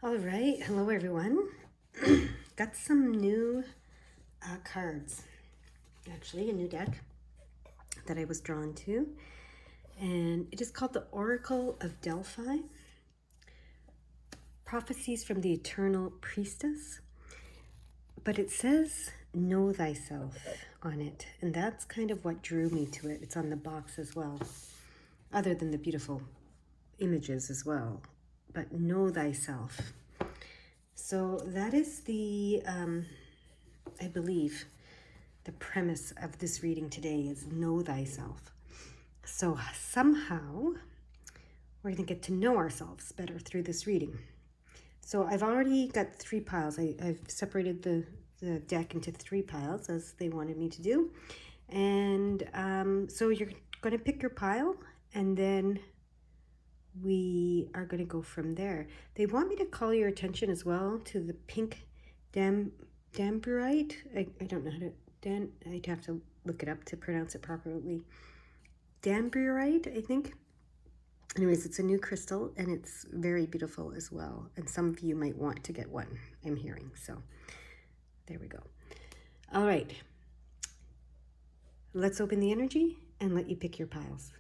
All right, hello everyone. Got some new cards, actually, a new deck that I was drawn to, and it is called the Oracle of Delphi, Prophecies from the Eternal Priestess, but it says know thyself on it, and that's kind of what drew me to it. It's on the box as well, other than the beautiful images as well, but know thyself. So that is the I believe the premise of this reading today is know thyself. So somehow we're going to get to know ourselves better through this reading. So I've already got 3 piles. I've separated the deck into 3 piles as they wanted me to do. And so you're going to pick your pile and then we are going to go from there. They want me to call your attention as well to the pink damburite. I don't know how to... I'd have to look it up to pronounce it properly. Damburite, I think. Anyways, it's a new crystal and it's very beautiful as well. And some of you might want to get one, I'm hearing. So there we go. All right. Let's open the energy and let you pick your piles.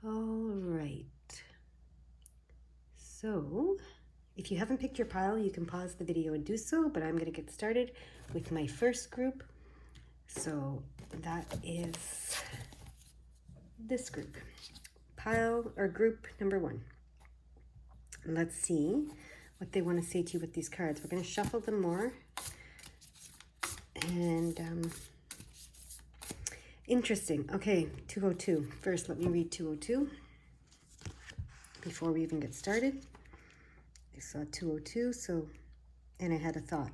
All right. So if you haven't picked your pile, you can pause the video and do so, but I'm going to get started with my first group. So that is this group, pile or group number 1. Let's see what they want to say to you with these cards. We're going to shuffle them more. And interesting. Okay, 202. First, let me read 202 before we even get started. I saw 202, and I had a thought.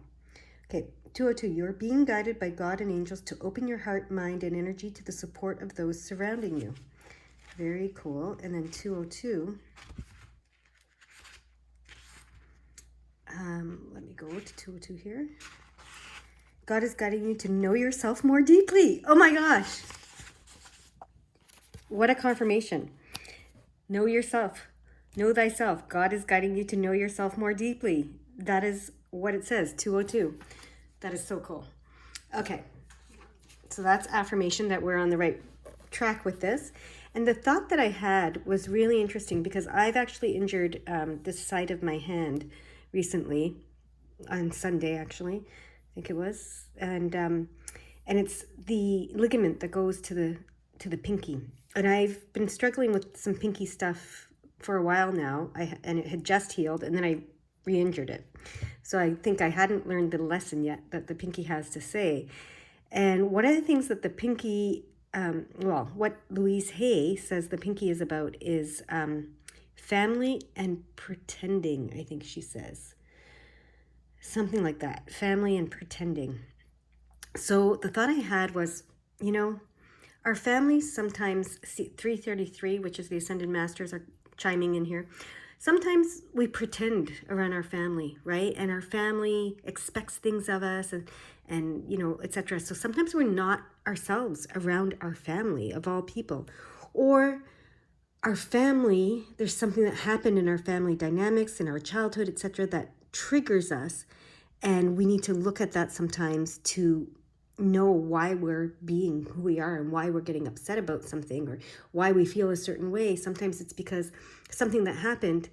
Okay, 202, you're being guided by God and angels to open your heart, mind, and energy to the support of those surrounding you. Very cool. And then 202, let me go to 202 here. God is guiding you to know yourself more deeply. Oh my gosh. What a confirmation. Know yourself. Know thyself. God is guiding you to know yourself more deeply. That is what it says, 202. That is so cool. Okay, so that's affirmation that we're on the right track with this. And the thought that I had was really interesting because I've actually injured this side of my hand recently, on Sunday actually, I think it was. And it's the ligament that goes to the pinky. And I've been struggling with some pinky stuff for a while now, and it had just healed, and then I re-injured it. So I think I hadn't learned the lesson yet that the pinky has to say. And one of the things that the pinky, what Louise Hay says the pinky is about is family and pretending, I think she says. Something like that, family and pretending. So the thought I had was, our families sometimes, 333, which is the Ascended Masters are chiming in here. Sometimes we pretend around our family, right? And our family expects things of us and etc. So sometimes we're not ourselves around our family of all people. Or our family, there's something that happened in our family dynamics, in our childhood, etc. that triggers us. And we need to look at that sometimes to know why we're being who we are and why we're getting upset about something or why we feel a certain way. Sometimes it's because something that happened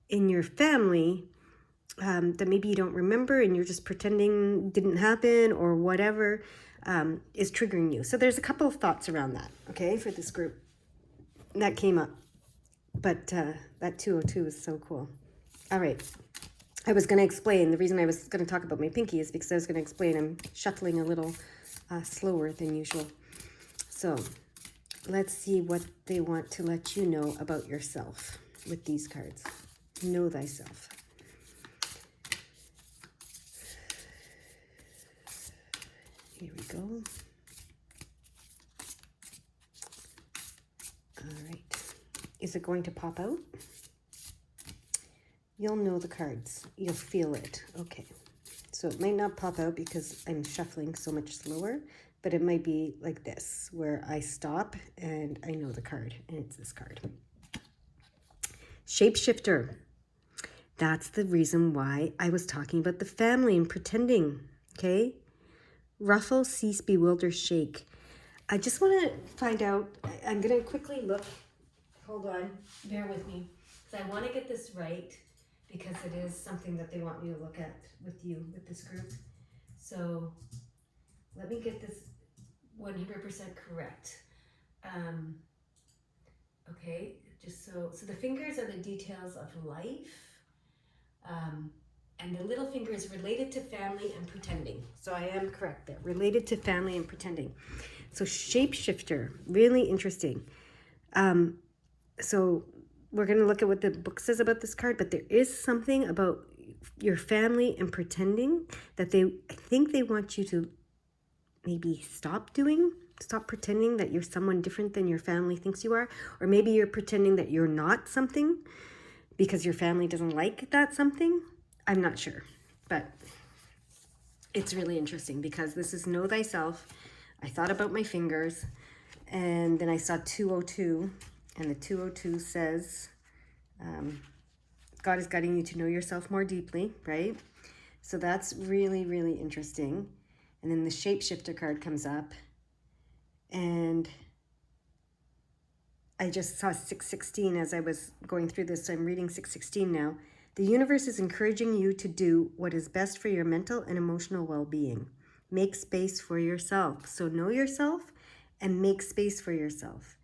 in your family that maybe you don't remember and you're just pretending didn't happen or whatever is triggering you. So there's a couple of thoughts around that, okay, for this group that came up. But that 202 is so cool. All right. I was going to explain, the reason I was going to talk about my pinky is because I was going to explain I'm shuffling a little slower than usual. So let's see what they want to let you know about yourself with these cards. Know thyself. Here we go. All right. Is it going to pop out? You'll know the cards. You'll feel it. Okay. So it might not pop out because I'm shuffling so much slower. but it might be like this, where I stop and I know the card, and it's this card. Shapeshifter. That's the reason why I was talking about the family and pretending, okay? Ruffle, cease, bewilder, shake. I just want to find out, I'm going to quickly look. Hold on, bear with me, because I want to get this right, because it is something that they want me to look at with you, with this group. So let me get this 100% correct. Okay, just so the fingers are the details of life, and the little finger is related to family and pretending. So I am correct there, related to family and pretending. So shapeshifter, really interesting. So we're going to look at what the book says about this card, but there is something about your family and pretending that I think they want you to maybe stop doing. Stop pretending that you're someone different than your family thinks you are. Or maybe you're pretending that you're not something because your family doesn't like that something. I'm not sure. But it's really interesting because this is Know Thyself. I thought about my fingers, and then I saw 202. And the 202 says, God is guiding you to know yourself more deeply, right? So that's really, really interesting. And then the shapeshifter card comes up. And I just saw 616 as I was going through this. So I'm reading 616 now. The universe is encouraging you to do what is best for your mental and emotional well-being. Make space for yourself. So know yourself and make space for yourself.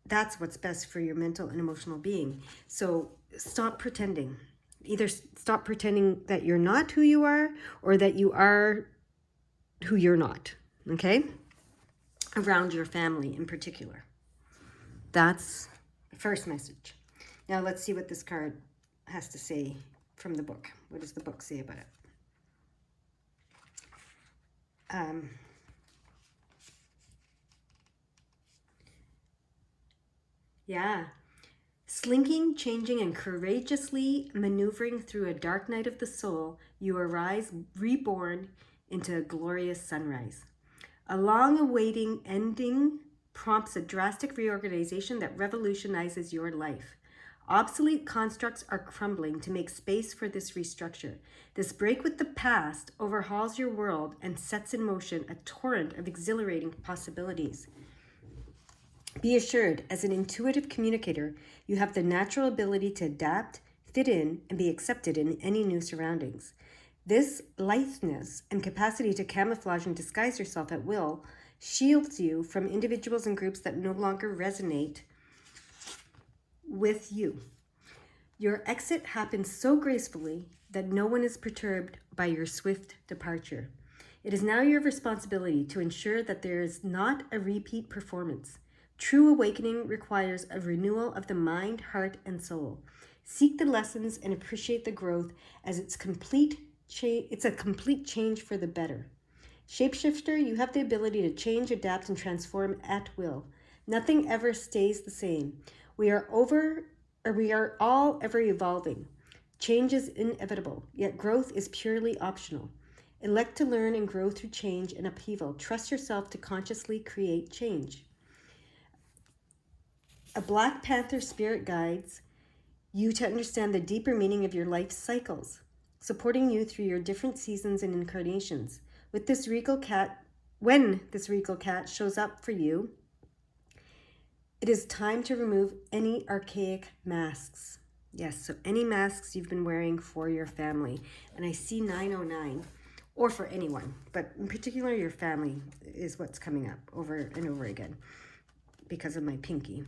That's what's best for your mental and emotional being. So stop pretending. Either stop pretending that you're not who you are, or that you are who you're not, okay? Around your family in particular. That's the first message. Now let's see what this card has to say from the book. What does the book say about it? Yeah. Slinking, changing, and courageously maneuvering through a dark night of the soul, you arise reborn into a glorious sunrise. A long-awaiting ending prompts a drastic reorganization that revolutionizes your life. Obsolete constructs are crumbling to make space for this restructure. This break with the past overhauls your world and sets in motion a torrent of exhilarating possibilities. Be assured, as an intuitive communicator, you have the natural ability to adapt, fit in, and be accepted in any new surroundings. This litheness and capacity to camouflage and disguise yourself at will shields you from individuals and groups that no longer resonate with you. Your exit happens so gracefully that no one is perturbed by your swift departure. It is now your responsibility to ensure that there is not a repeat performance. True awakening requires a renewal of the mind, heart, and soul. Seek the lessons and appreciate the growth as it's a complete change for the better. Shapeshifter, you have the ability to change, adapt, and transform at will. Nothing ever stays the same. We are all ever evolving. Change is inevitable, yet growth is purely optional. Elect to learn and grow through change and upheaval. Trust yourself to consciously create change. A Black Panther spirit guides you to understand the deeper meaning of your life cycles, supporting you through your different seasons and incarnations. When this regal cat shows up for you, it is time to remove any archaic masks. Yes, so any masks you've been wearing for your family. And I see 909, or for anyone, but in particular your family is what's coming up over and over again because of my pinky.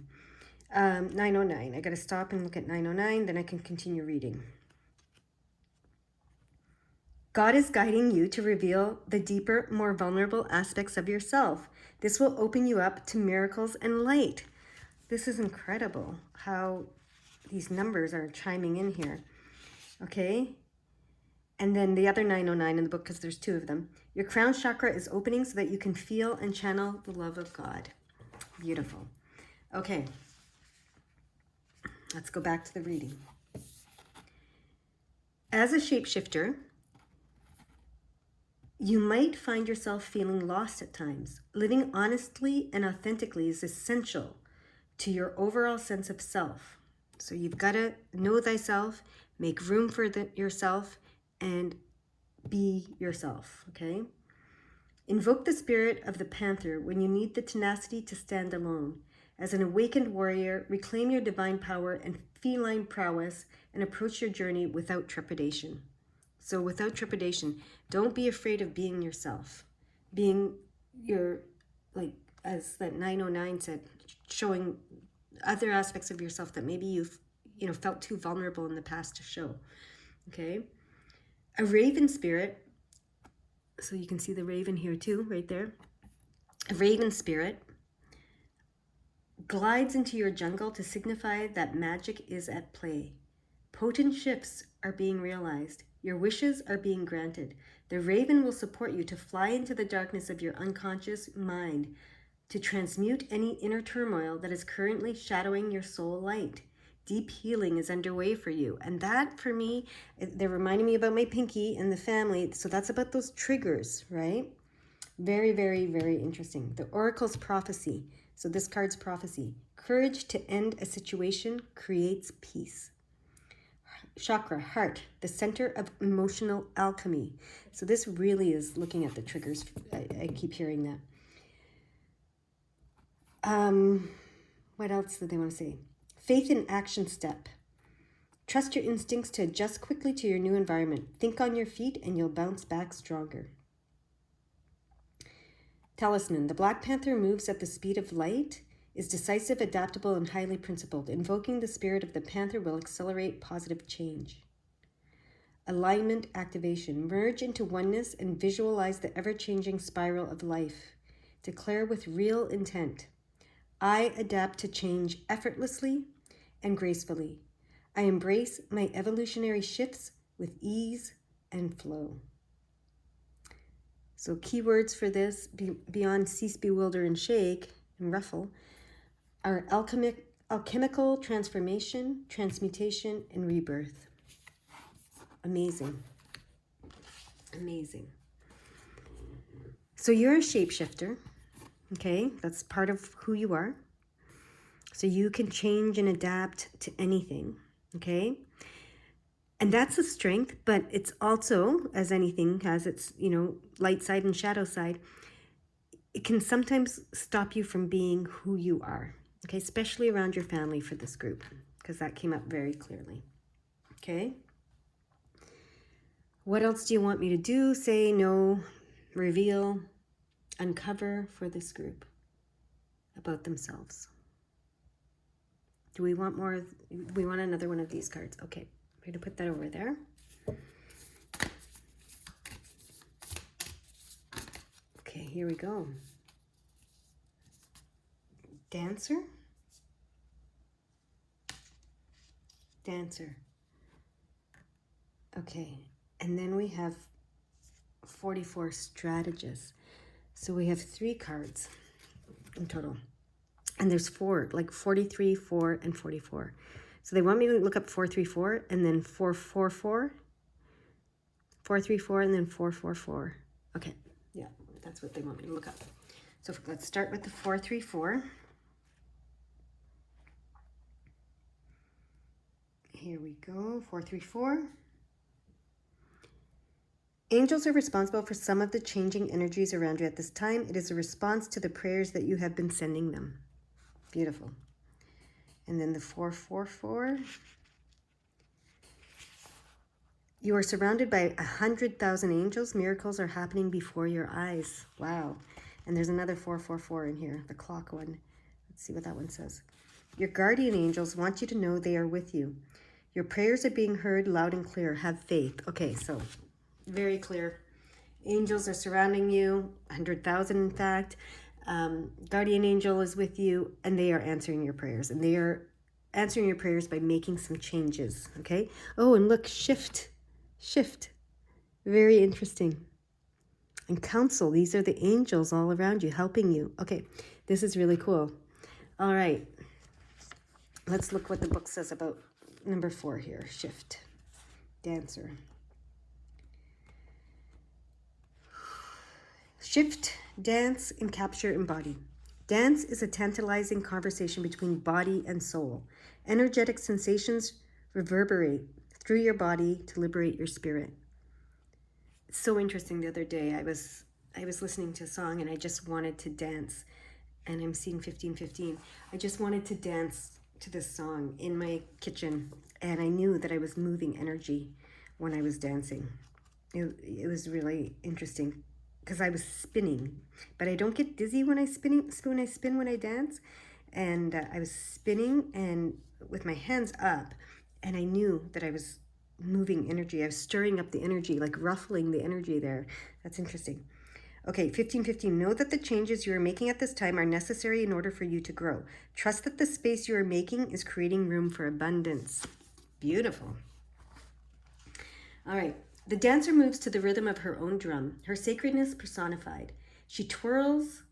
909. I got to stop and look at 909, then I can continue reading. God is guiding you to reveal the deeper, more vulnerable aspects of yourself. This will open you up to miracles and light. This is incredible how these numbers are chiming in here. Okay? And then the other 909 in the book, because there's two of them. Your crown chakra is opening so that you can feel and channel the love of God. Beautiful. Okay. Let's go back to the reading. As a shapeshifter, You might find yourself feeling lost at times. Living honestly and authentically is essential to your overall sense of self. So you've got to know thyself, make room for yourself, and be yourself, okay? Invoke the spirit of the panther when you need the tenacity to stand alone. As an awakened warrior, reclaim your divine power and feline prowess and approach your journey without trepidation. So without trepidation, don't be afraid of being yourself. Being your, like, as that 909 said, showing other aspects of yourself that maybe you've, felt too vulnerable in the past to show. Okay? A raven spirit, so you can see the raven here too, right there. A raven spirit glides into your jungle to signify that magic is at play. Potent shifts are being realized. Your wishes are being granted. The raven will support you to fly into the darkness of your unconscious mind to transmute any inner turmoil that is currently shadowing your soul light. Deep healing is underway for you. And that, for me, they're reminding me about my pinky and the family. So that's about those triggers, right? Very, very, very interesting. The Oracle's prophecy. So this card's prophecy. Courage to end a situation creates peace. Chakra, heart, the center of emotional alchemy. So this really is looking at the triggers. I keep hearing that. What else did they want to say? Faith in action step. Trust your instincts to adjust quickly to your new environment. Think on your feet and you'll bounce back stronger. Talisman. The Black Panther moves at the speed of light, is decisive, adaptable, and highly principled. Invoking the spirit of the Panther will accelerate positive change. Alignment activation. Merge into oneness and visualize the ever-changing spiral of life. Declare with real intent. I adapt to change effortlessly and gracefully. I embrace my evolutionary shifts with ease and flow. So keywords for this, beyond cease, bewilder, and shake, and ruffle, are alchemical transformation, transmutation, and rebirth. Amazing. Amazing. So you're a shapeshifter, okay? That's part of who you are. So you can change and adapt to anything, okay? And that's a strength, but it's also, as anything has its, light side and shadow side, it can sometimes stop you from being who you are, okay? Especially around your family for this group, because that came up very clearly, okay? What else do you want me to do, say, know, reveal, uncover for this group about themselves? Do we want more? We want another one of these cards. Okay, I'm going to put that over there. Okay, here we go. Dancer. Dancer. Okay, and then we have 44 strategists. So we have 3 cards in total. And there's 4, like 43, 4, and 44. So they want me to look up 434 and then 444, 434, and then 444. Okay, yeah, that's what they want me to look up. So let's start with the 434. Here we go, 434. Angels are responsible for some of the changing energies around you at this time. It is a response to the prayers that you have been sending them. Beautiful. And then the 444. You are surrounded by 100,000 angels. Miracles are happening before your eyes. Wow. And there's another 444 in here, the clock one. Let's see what that one says. Your guardian angels want you to know they are with you. Your prayers are being heard loud and clear. Have faith. Okay, so very clear. Angels are surrounding you, 100,000 in fact. Guardian angel is with you, and they are answering your prayers. And they are answering your prayers by making some changes, okay? Oh, and look, shift. Very interesting. And counsel, these are the angels all around you, helping you. Okay, this is really cool. All right, let's look what the book says about number 4 here, shift, dancer. Shift, dance, and capture embody. Dance is a tantalizing conversation between body and soul. Energetic sensations reverberate through your body to liberate your spirit. It's so interesting. The other day I was listening to a song and I just wanted to dance, and I'm seeing 1515. I just wanted to dance to this song in my kitchen, and I knew that I was moving energy when I was dancing. It was really interesting because I was spinning, but I don't get dizzy when I spin when I dance, and I was spinning and with my hands up, and I knew that I was moving energy. I was stirring up the energy, like ruffling the energy there. That's interesting. Okay, 1515. Know that the changes you are making at this time are necessary in order for you to grow. Trust that the space you are making is creating room for abundance. Beautiful. All right. The dancer moves to the rhythm of her own drum, her sacredness personified. She twirls,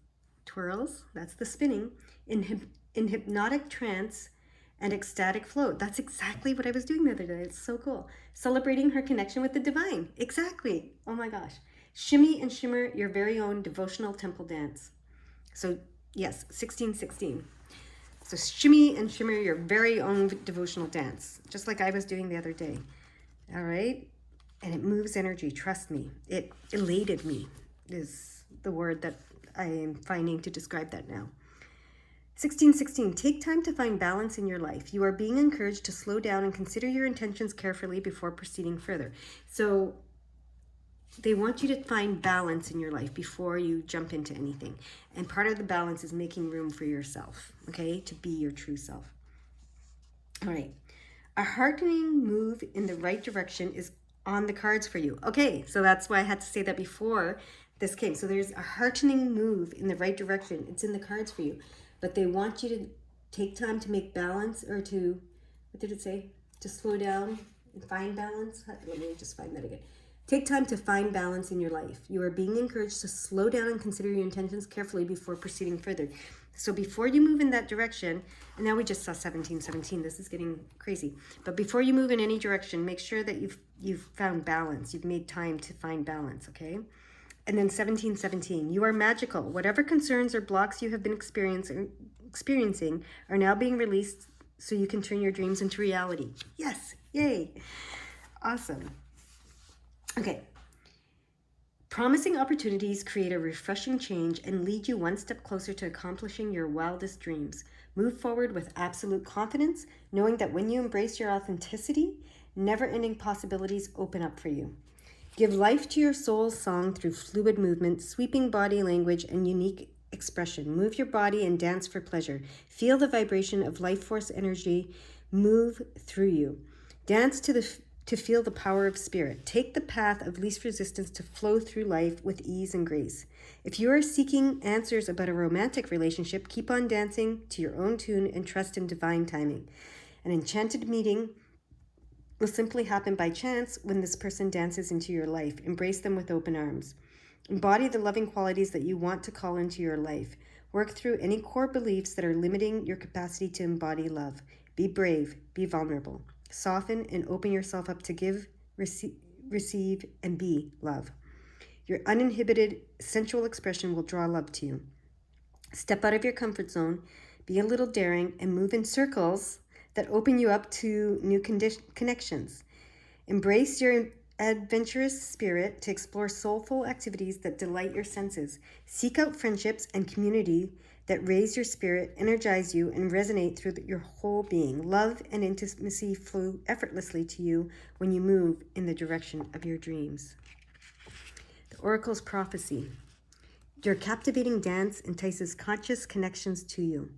that's the spinning, in hypnotic trance and ecstatic flow. That's exactly what I was doing the other day. It's so cool. Celebrating her connection with the divine. Exactly. Oh my gosh. Shimmy and shimmer your very own devotional temple dance. So, yes, 1616. So, shimmy and shimmer your very own devotional dance, just like I was doing the other day. All right? And it moves energy, trust me. It elated me, is the word that I am finding to describe that now. 1616. Take time to find balance in your life. You are being encouraged to slow down and consider your intentions carefully before proceeding further. So they want you to find balance in your life before you jump into anything. And part of the balance is making room for yourself, okay, to be your true self. All right. A heartening move in the right direction is on the cards for you. Okay, so that's why I had to say that before this came. So there's a heartening move in the right direction. It's in the cards for you. But they want you to take time to make balance, or to, what did it say? To slow down and find balance. Let me just find that again. Take time to find balance in your life. You are being encouraged to slow down and consider your intentions carefully before proceeding further. So before you move in that direction, and now we just saw 1717, this is getting crazy. But before you move in any direction, make sure that you've found balance. You've made time to find balance, okay? And then 1717, you are magical. Whatever concerns or blocks you have been experiencing are now being released so you can turn your dreams into reality. Yes, yay. Awesome. Okay. Promising opportunities create a refreshing change and lead you one step closer to accomplishing your wildest dreams. Move forward with absolute confidence, knowing that when you embrace your authenticity, never-ending possibilities open up for you. Give life to your soul's song through fluid movement, sweeping body language, and unique expression. Move your body and dance for pleasure. Feel the vibration of life force energy move through you. Dance to feel the power of spirit. Take the path of least resistance to flow through life with ease and grace. If you are seeking answers about a romantic relationship, keep on dancing to your own tune and trust in divine timing. An enchanted meeting will simply happen by chance when this person dances into your life. Embrace them with open arms. Embody the loving qualities that you want to call into your life. Work through any core beliefs that are limiting your capacity to embody love. Be brave, be vulnerable. Soften and open yourself up to give, receive, and be love. Your uninhibited sensual expression will draw love to you. Step out of your comfort zone, be a little daring, and move in circles that open you up to new connections. Embrace your adventurous spirit to explore soulful activities that delight your senses. Seek out friendships and community that raise your spirit, energize you, and resonate through your whole being. Love and intimacy flow effortlessly to you when you move in the direction of your dreams. The Oracle's prophecy. Your captivating dance entices conscious connections to you.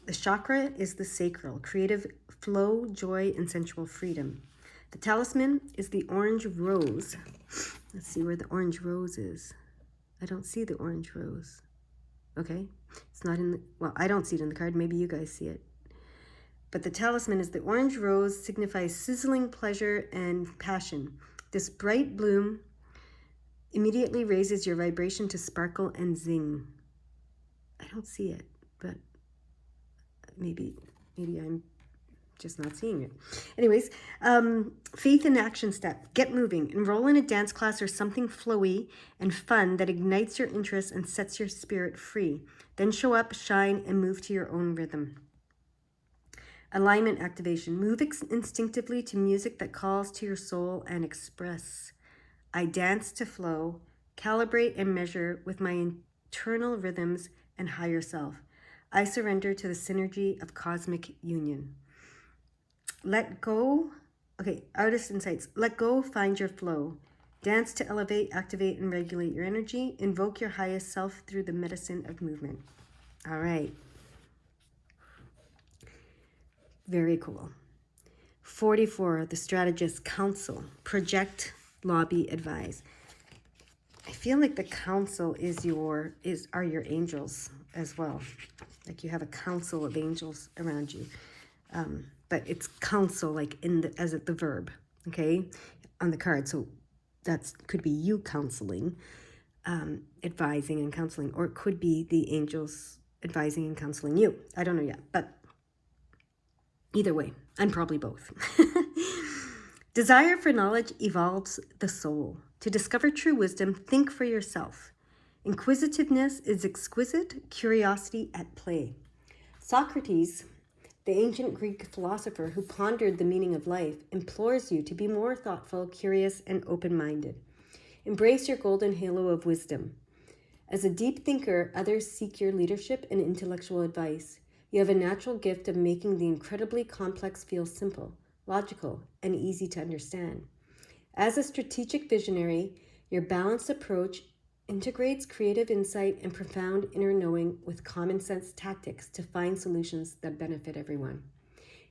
The chakra is the sacral, creative flow, joy, and sensual freedom. The talisman is the orange rose. Let's see where the orange rose is. I don't see the orange rose. Okay, it's not in the, well, I don't see it in the card. Maybe you guys see it. But the talisman is the orange rose, signifies sizzling pleasure and passion. This bright bloom immediately raises your vibration to sparkle and zing. I don't see it, but maybe I'm just not seeing it. Anyways, faith in action step. Get moving. Enroll in a dance class or something flowy and fun that ignites your interest and sets your spirit free. Then show up, shine, and move to your own rhythm. Alignment activation. Move instinctively to music that calls to your soul and express. I dance to flow, calibrate and measure with my internal rhythms and higher self. I surrender to the synergy of cosmic union. Let go. Okay, artist insights. Let go, find your flow. Dance to elevate, activate, and regulate your energy. Invoke your highest self through the medicine of movement. All right. Very cool. 44, the strategist counsel. Project, lobby, advise. I feel like the council are your angels as well. Like you have a council of angels around you. But it's counsel like as the verb, okay, on the card. So that could be you counseling, advising and counseling, or it could be the angels advising and counseling you. I don't know yet, but either way, and probably both. Desire for knowledge evolves the soul. To discover true wisdom, think for yourself. Inquisitiveness is exquisite curiosity at play. Socrates, the ancient Greek philosopher who pondered the meaning of life, implores you to be more thoughtful, curious, and open-minded. Embrace your golden halo of wisdom. As a deep thinker, others seek your leadership and intellectual advice. You have a natural gift of making the incredibly complex feel simple, logical, and easy to understand. As a strategic visionary, your balanced approach integrates creative insight and profound inner knowing with common sense tactics to find solutions that benefit everyone.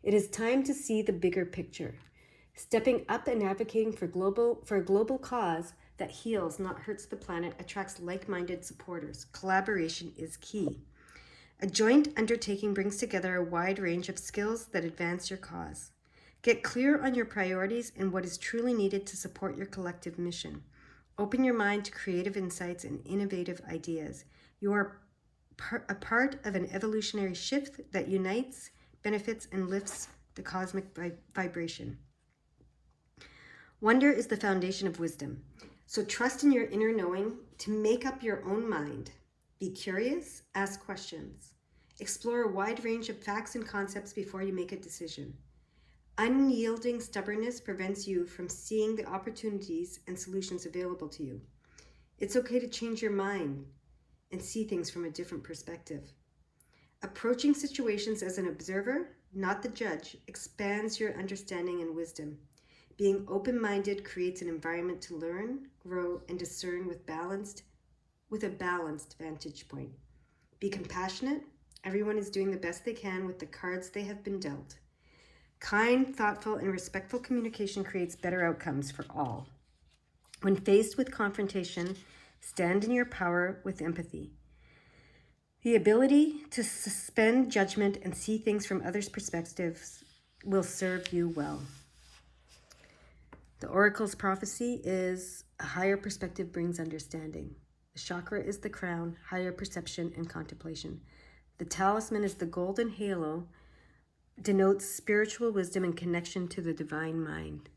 It is time to see the bigger picture. Stepping up and advocating for a global cause that heals, not hurts the planet, attracts like-minded supporters. Collaboration is key. A joint undertaking brings together a wide range of skills that advance your cause. Get clear on your priorities and what is truly needed to support your collective mission. Open your mind to creative insights and innovative ideas. You are a part of an evolutionary shift that unites, benefits, and lifts the cosmic vibration. Wonder is the foundation of wisdom. So trust in your inner knowing to make up your own mind. Be curious, ask questions. Explore a wide range of facts and concepts before you make a decision. Unyielding stubbornness prevents you from seeing the opportunities and solutions available to you. It's okay to change your mind and see things from a different perspective. Approaching situations as an observer, not the judge, expands your understanding and wisdom. Being open-minded creates an environment to learn, grow, and discern with a balanced vantage point. Be compassionate. Everyone is doing the best they can with the cards they have been dealt. Kind, thoughtful, and respectful communication creates better outcomes for all. When faced with confrontation, stand in your power with empathy. The ability to suspend judgment and see things from others' perspectives will serve you well. The oracle's prophecy is a higher perspective brings understanding. The chakra is the crown, higher perception and contemplation. The talisman is the golden halo, denotes spiritual wisdom and connection to the divine mind.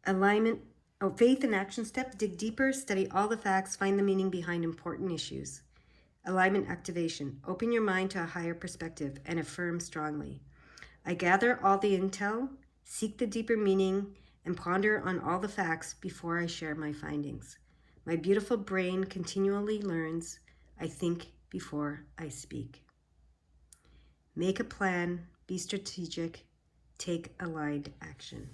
Faith and action step, dig deeper, study all the facts, find the meaning behind important issues. Alignment activation, open your mind to a higher perspective and affirm strongly. I gather all the intel, seek the deeper meaning, and ponder on all the facts before I share my findings. My beautiful brain continually learns. I think before I speak. Make a plan, be strategic, take aligned action.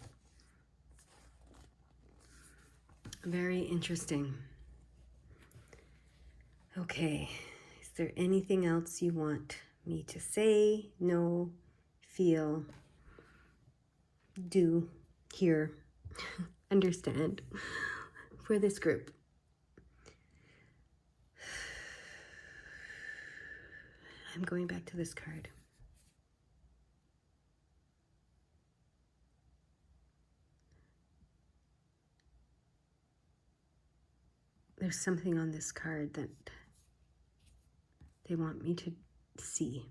Very interesting. Okay, is there anything else you want me to say, know, feel, do, hear, understand for this group? I'm going back to this card. There's something on this card that they want me to see.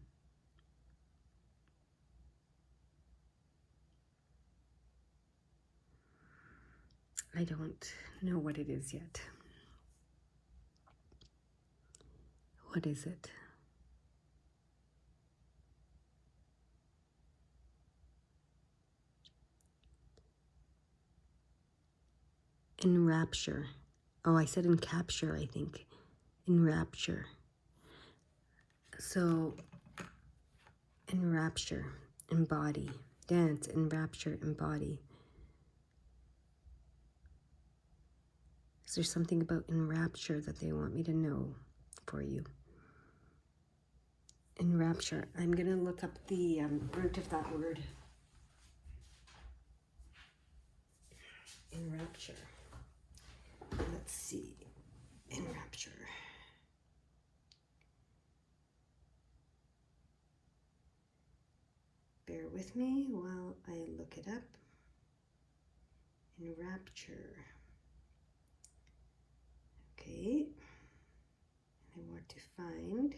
I don't know what it is yet. What is it? Enrapture. Oh, I said encapture, I think. Enrapture. So, enrapture, embody. Dance, enrapture, embody. Is there something about enrapture that they want me to know for you? Enrapture. I'm going to look up the root of that word. Enrapture. Let's see. Enrapture. Bear with me while I look it up. Enrapture. Okay. And I want to find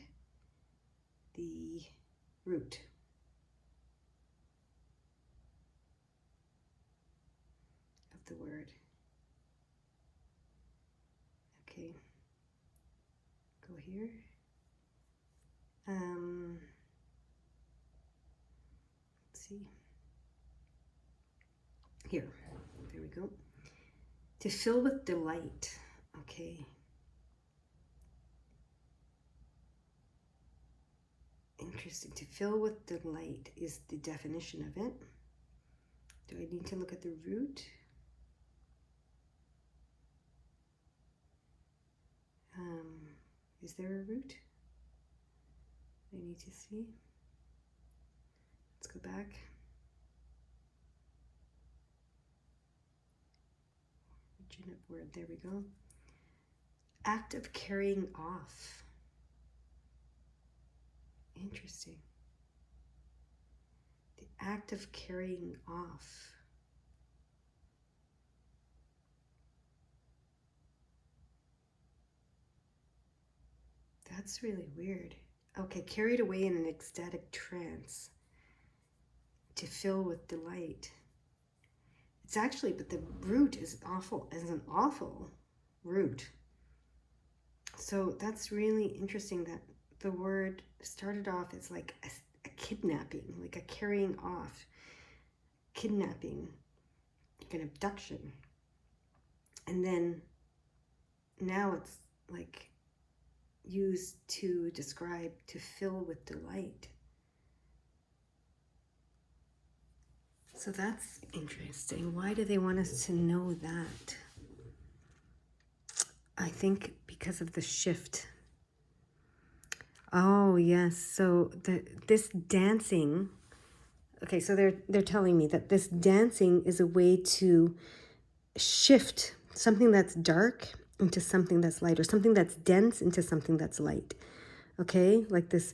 the root. Of the word. Okay. Go here. Let's see. Here. There we go. To fill with delight. Okay. Interesting. To fill with delight is the definition of it. Do I need to look at the root? Is there a root? I need to see. Let's go back. Origin of word. There we go. Act of carrying off. Interesting. The act of carrying off. That's really weird. Okay, carried away in an ecstatic trance. To fill with delight. It's actually, but the root is awful, is an awful root. So that's really interesting that the word started off as like a kidnapping, like a carrying off, kidnapping, like an abduction. And then now it's like used to describe to fill with delight. So that's interesting. Why do they want us to know that? I think because of the shift. Oh, yes. So this dancing, okay, so they're telling me that this dancing is a way to shift something that's dark into something that's light, or something that's dense into something that's light. Okay? Like this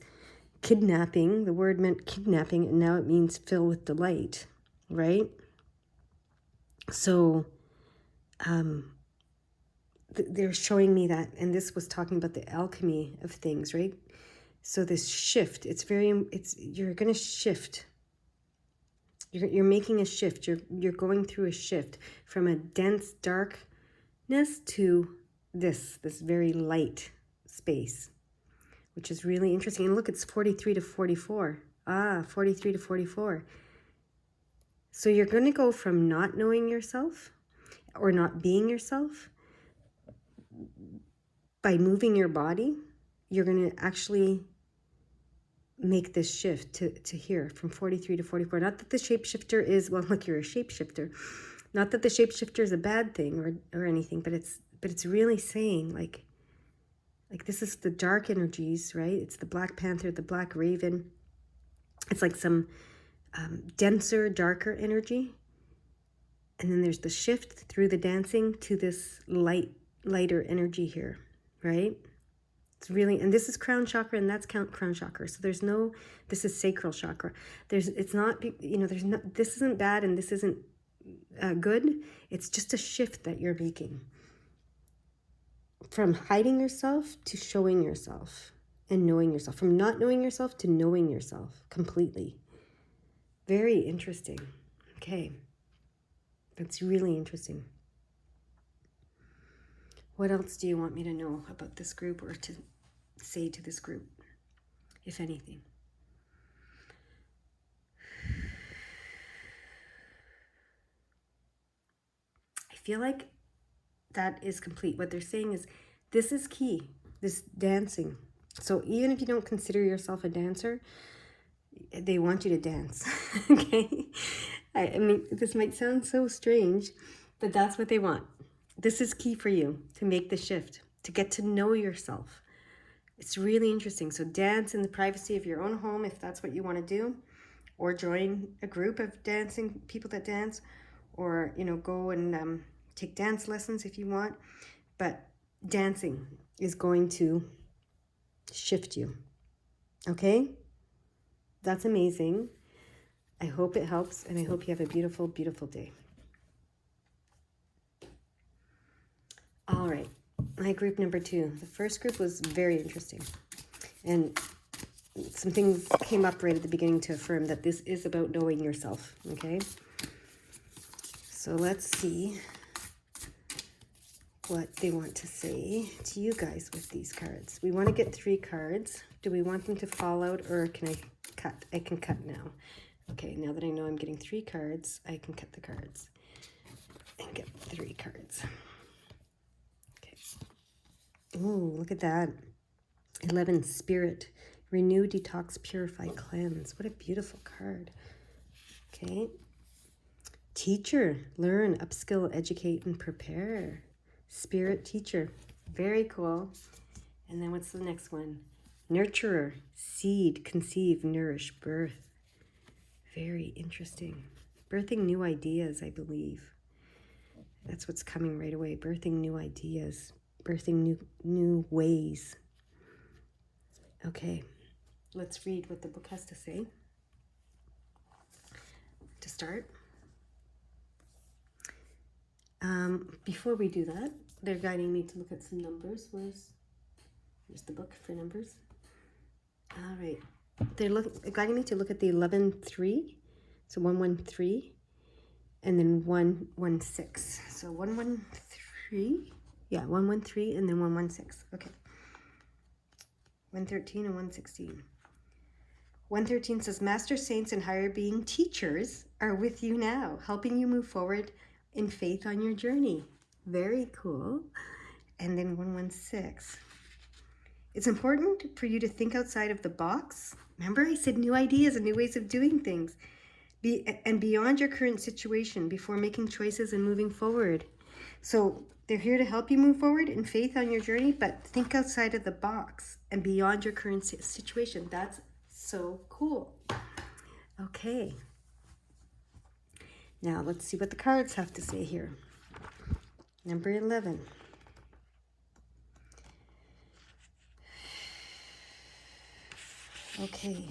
kidnapping, the word meant kidnapping, and now it means fill with delight, right? So they're showing me that, and this was talking about the alchemy of things, right? So this shift, you're going to shift. You're making a shift. You're going through a shift from a dense darkness to this very light space, which is really interesting. And look, it's 43 to 44. 43 to 44. So you're going to go from not knowing yourself or not being yourself by moving your body. You're going to actually make this shift to here from 43 to 44. Not that the shapeshifter is, well, look, you're a shapeshifter. Not that the shapeshifter is a bad thing or anything, but it's really saying like this is the dark energies, right? It's the Black Panther, the Black Raven. It's like some denser, darker energy. And then there's the shift through the dancing to this lighter energy here, right? It's really, and this is crown chakra and that's crown chakra. So this is sacral chakra. It's not, this isn't bad and this isn't good. It's just a shift that you're making. From hiding yourself to showing yourself and knowing yourself. From not knowing yourself to knowing yourself completely. Very interesting. Okay. That's really interesting. What else do you want me to know about this group or to say to this group, if anything? I feel like that is complete. What they're saying is this is key, this dancing. So even if you don't consider yourself a dancer, they want you to dance. Okay? I mean, this might sound so strange, but that's what they want. This is key for you to make the shift, to get to know yourself. It's really interesting. So dance in the privacy of your own home if that's what you want to do, or join a group of dancing people that dance, or go and take dance lessons if you want. But dancing is going to shift you. Okay? That's amazing. I hope it helps, and I hope you have a beautiful, beautiful day. All right, my group number 2. The first group was very interesting. And some things came up right at the beginning to affirm that this is about knowing yourself, okay? So let's see what they want to say to you guys with these cards. We want to get 3 cards. Do we want them to fall out, or can I cut? I can cut now. Okay, now that I know I'm getting 3 cards, I can cut the cards and get 3 cards. Okay. Ooh, look at that. 11, Spirit. Renew, detox, purify, cleanse. What a beautiful card. Okay. Teacher. Learn, upskill, educate, and prepare. Spirit teacher. Very cool. And then what's the next one? Nurturer. Seed, conceive, nourish, birth. Very interesting. Birthing new ideas, I believe. That's what's coming right away. Birthing new ideas. Birthing new ways. Okay, let's read what the book has to say to start. Before we do that, they're guiding me to look at some numbers. Where's the book for numbers? All right. They're guiding me to look at the 11-3, so 113, and then 116. So 113, yeah, 113, and then 116. Okay. 113 and 116. 113 says, Master Saints and higher being teachers are with you now, helping you move forward in faith on your journey. Very cool. And then 116. It's important for you to think outside of the box. Remember I said new ideas and new ways of doing things. And beyond your current situation before making choices and moving forward. So they're here to help you move forward in faith on your journey, but think outside of the box and beyond your current situation. That's so cool. Okay. Now let's see what the cards have to say here. Number 11. Okay.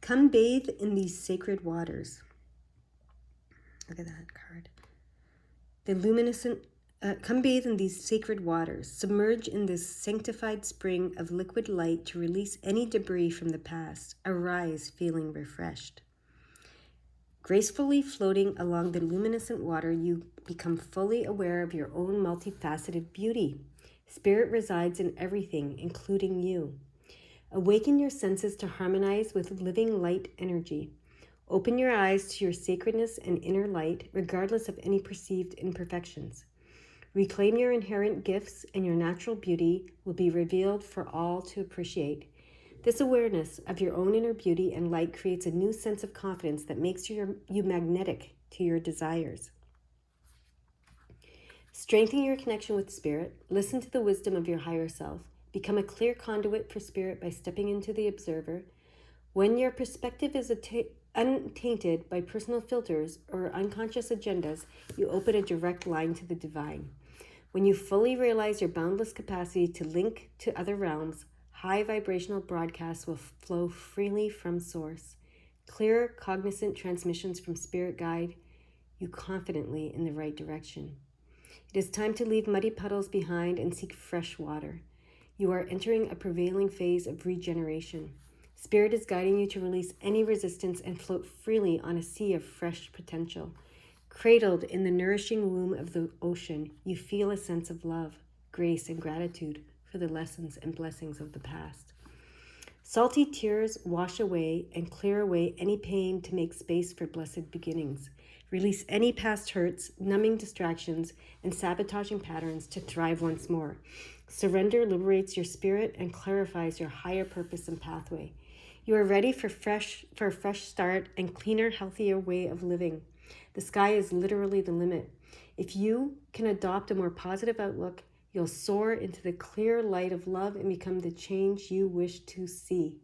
Come bathe in these sacred waters. Look at that card. The luminescent, come bathe in these sacred waters. Submerge in this sanctified spring of liquid light to release any debris from the past. Arise feeling refreshed. Gracefully floating along the luminescent water, you become fully aware of your own multifaceted beauty. Spirit resides in everything, including you. Awaken your senses to harmonize with living light energy. Open your eyes to your sacredness and inner light, regardless of any perceived imperfections. Reclaim your inherent gifts, and your natural beauty will be revealed for all to appreciate. This awareness of your own inner beauty and light creates a new sense of confidence that makes you magnetic to your desires. Strengthen your connection with Spirit. Listen to the wisdom of your higher self. Become a clear conduit for Spirit by stepping into the observer. When your perspective is untainted by personal filters or unconscious agendas, you open a direct line to the divine. When you fully realize your boundless capacity to link to other realms, high vibrational broadcasts will flow freely from source. Clear, cognizant transmissions from Spirit guide you confidently in the right direction. It is time to leave muddy puddles behind and seek fresh water. You are entering a prevailing phase of regeneration. Spirit is guiding you to release any resistance and float freely on a sea of fresh potential. Cradled in the nourishing womb of the ocean, you feel a sense of love, grace, and gratitude for the lessons and blessings of the past. Salty tears wash away and clear away any pain to make space for blessed beginnings. Release any past hurts, numbing distractions, and sabotaging patterns to thrive once more. Surrender liberates your spirit and clarifies your higher purpose and pathway. You are ready for a fresh start and cleaner, healthier way of living. The sky is literally the limit. If you can adopt a more positive outlook, you'll soar into the clear light of love and become the change you wish to see.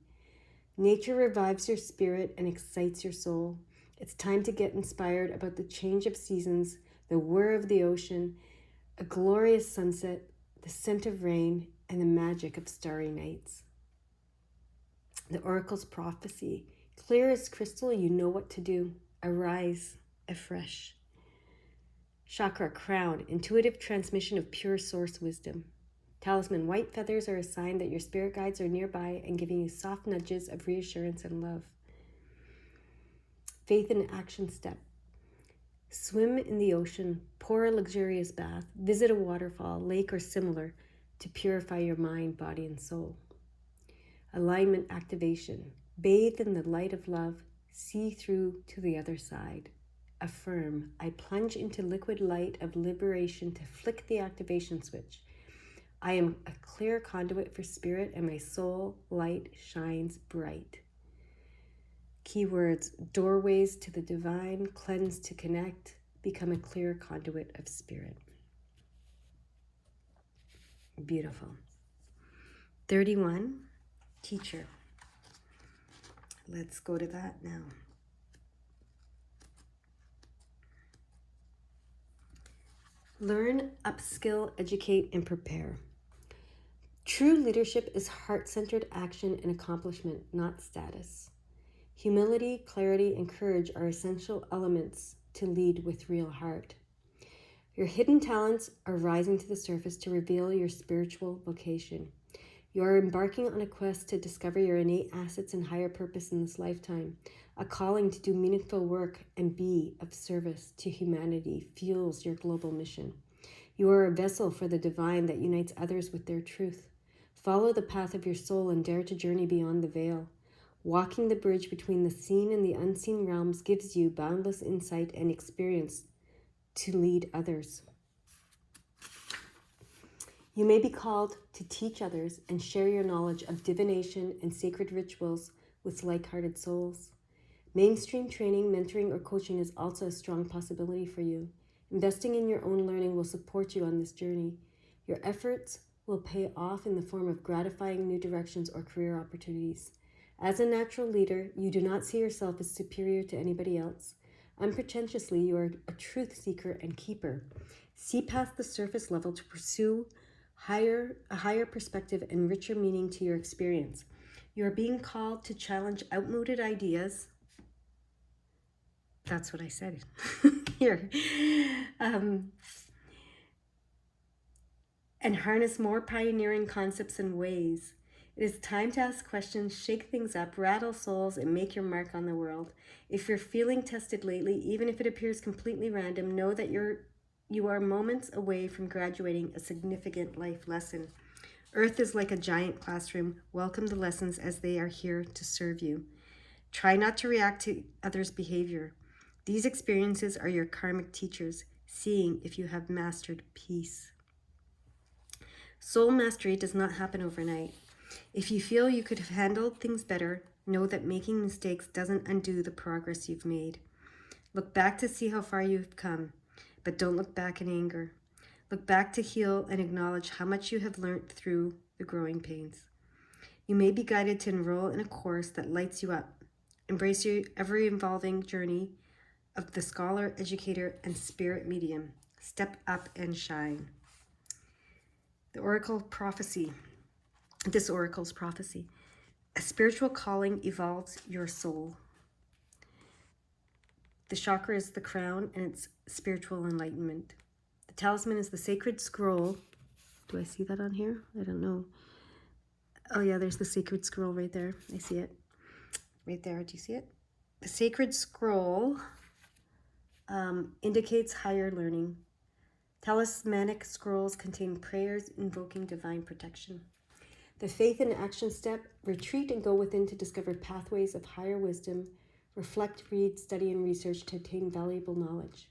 Nature revives your spirit and excites your soul. It's time to get inspired about the change of seasons, the whir of the ocean, a glorious sunset, the scent of rain, and the magic of starry nights. The oracle's prophecy. Clear as crystal, you know what to do. Arise afresh. Chakra, crown, intuitive transmission of pure source wisdom. Talisman, white feathers are a sign that your spirit guides are nearby and giving you soft nudges of reassurance and love. Faith in action step. Swim in the ocean, pour a luxurious bath, visit a waterfall, lake, or similar to purify your mind, body, and soul. Alignment activation. Bathe in the light of love, see through to the other side. Affirm, I plunge into liquid light of liberation to flick the activation switch. I am a clear conduit for spirit and my soul light shines bright. Keywords, doorways to the divine, cleanse to connect, become a clear conduit of spirit. Beautiful. 31, teacher. Let's go to that now. Learn, upskill, educate, and prepare. True leadership is heart-centered action and accomplishment, not status. Humility, clarity, and courage are essential elements to lead with real heart. Your hidden talents are rising to the surface to reveal your spiritual vocation. You are embarking on a quest to discover your innate assets and higher purpose in this lifetime. A calling to do meaningful work and be of service to humanity fuels your global mission. You are a vessel for the divine that unites others with their truth. Follow the path of your soul and dare to journey beyond the veil. Walking the bridge between the seen and the unseen realms gives you boundless insight and experience to lead others. You may be called to teach others and share your knowledge of divination and sacred rituals with like-hearted souls. Mainstream training, mentoring, or coaching is also a strong possibility for you. Investing in your own learning will support you on this journey. Your efforts will pay off in the form of gratifying new directions or career opportunities. As a natural leader, you do not see yourself as superior to anybody else. Unpretentiously, you are a truth seeker and keeper. See past the surface level to pursue a higher perspective and richer meaning to your experience. You are being called to challenge outmoded ideas. That's what I said here. And harness more pioneering concepts and ways. It is time to ask questions, shake things up, rattle souls, and make your mark on the world. If you're feeling tested lately, even if it appears completely random, know that you are moments away from graduating a significant life lesson. Earth is like a giant classroom. Welcome the lessons as they are here to serve you. Try not to react to others' behavior. These experiences are your karmic teachers, seeing if you have mastered peace. Soul mastery does not happen overnight. If you feel you could have handled things better, know that making mistakes doesn't undo the progress you've made. Look back to see how far you've come, but don't look back in anger. Look back to heal and acknowledge how much you have learned through the growing pains. You may be guided to enroll in a course that lights you up. Embrace your ever-evolving journey of the scholar, educator, and spirit medium. Step up and shine. The Oracle Prophecy. This Oracle's prophecy. A spiritual calling evolves your soul. The chakra is the crown and it's spiritual enlightenment. The talisman is the sacred scroll. Do I see that on here? I don't know. Oh yeah, there's the sacred scroll right there. I see it. Right there, do you see it? The sacred scroll indicates higher learning. Talismanic scrolls contain prayers invoking divine protection. The faith and action step, retreat and go within to discover pathways of higher wisdom. Reflect, read, study, and research to attain valuable knowledge.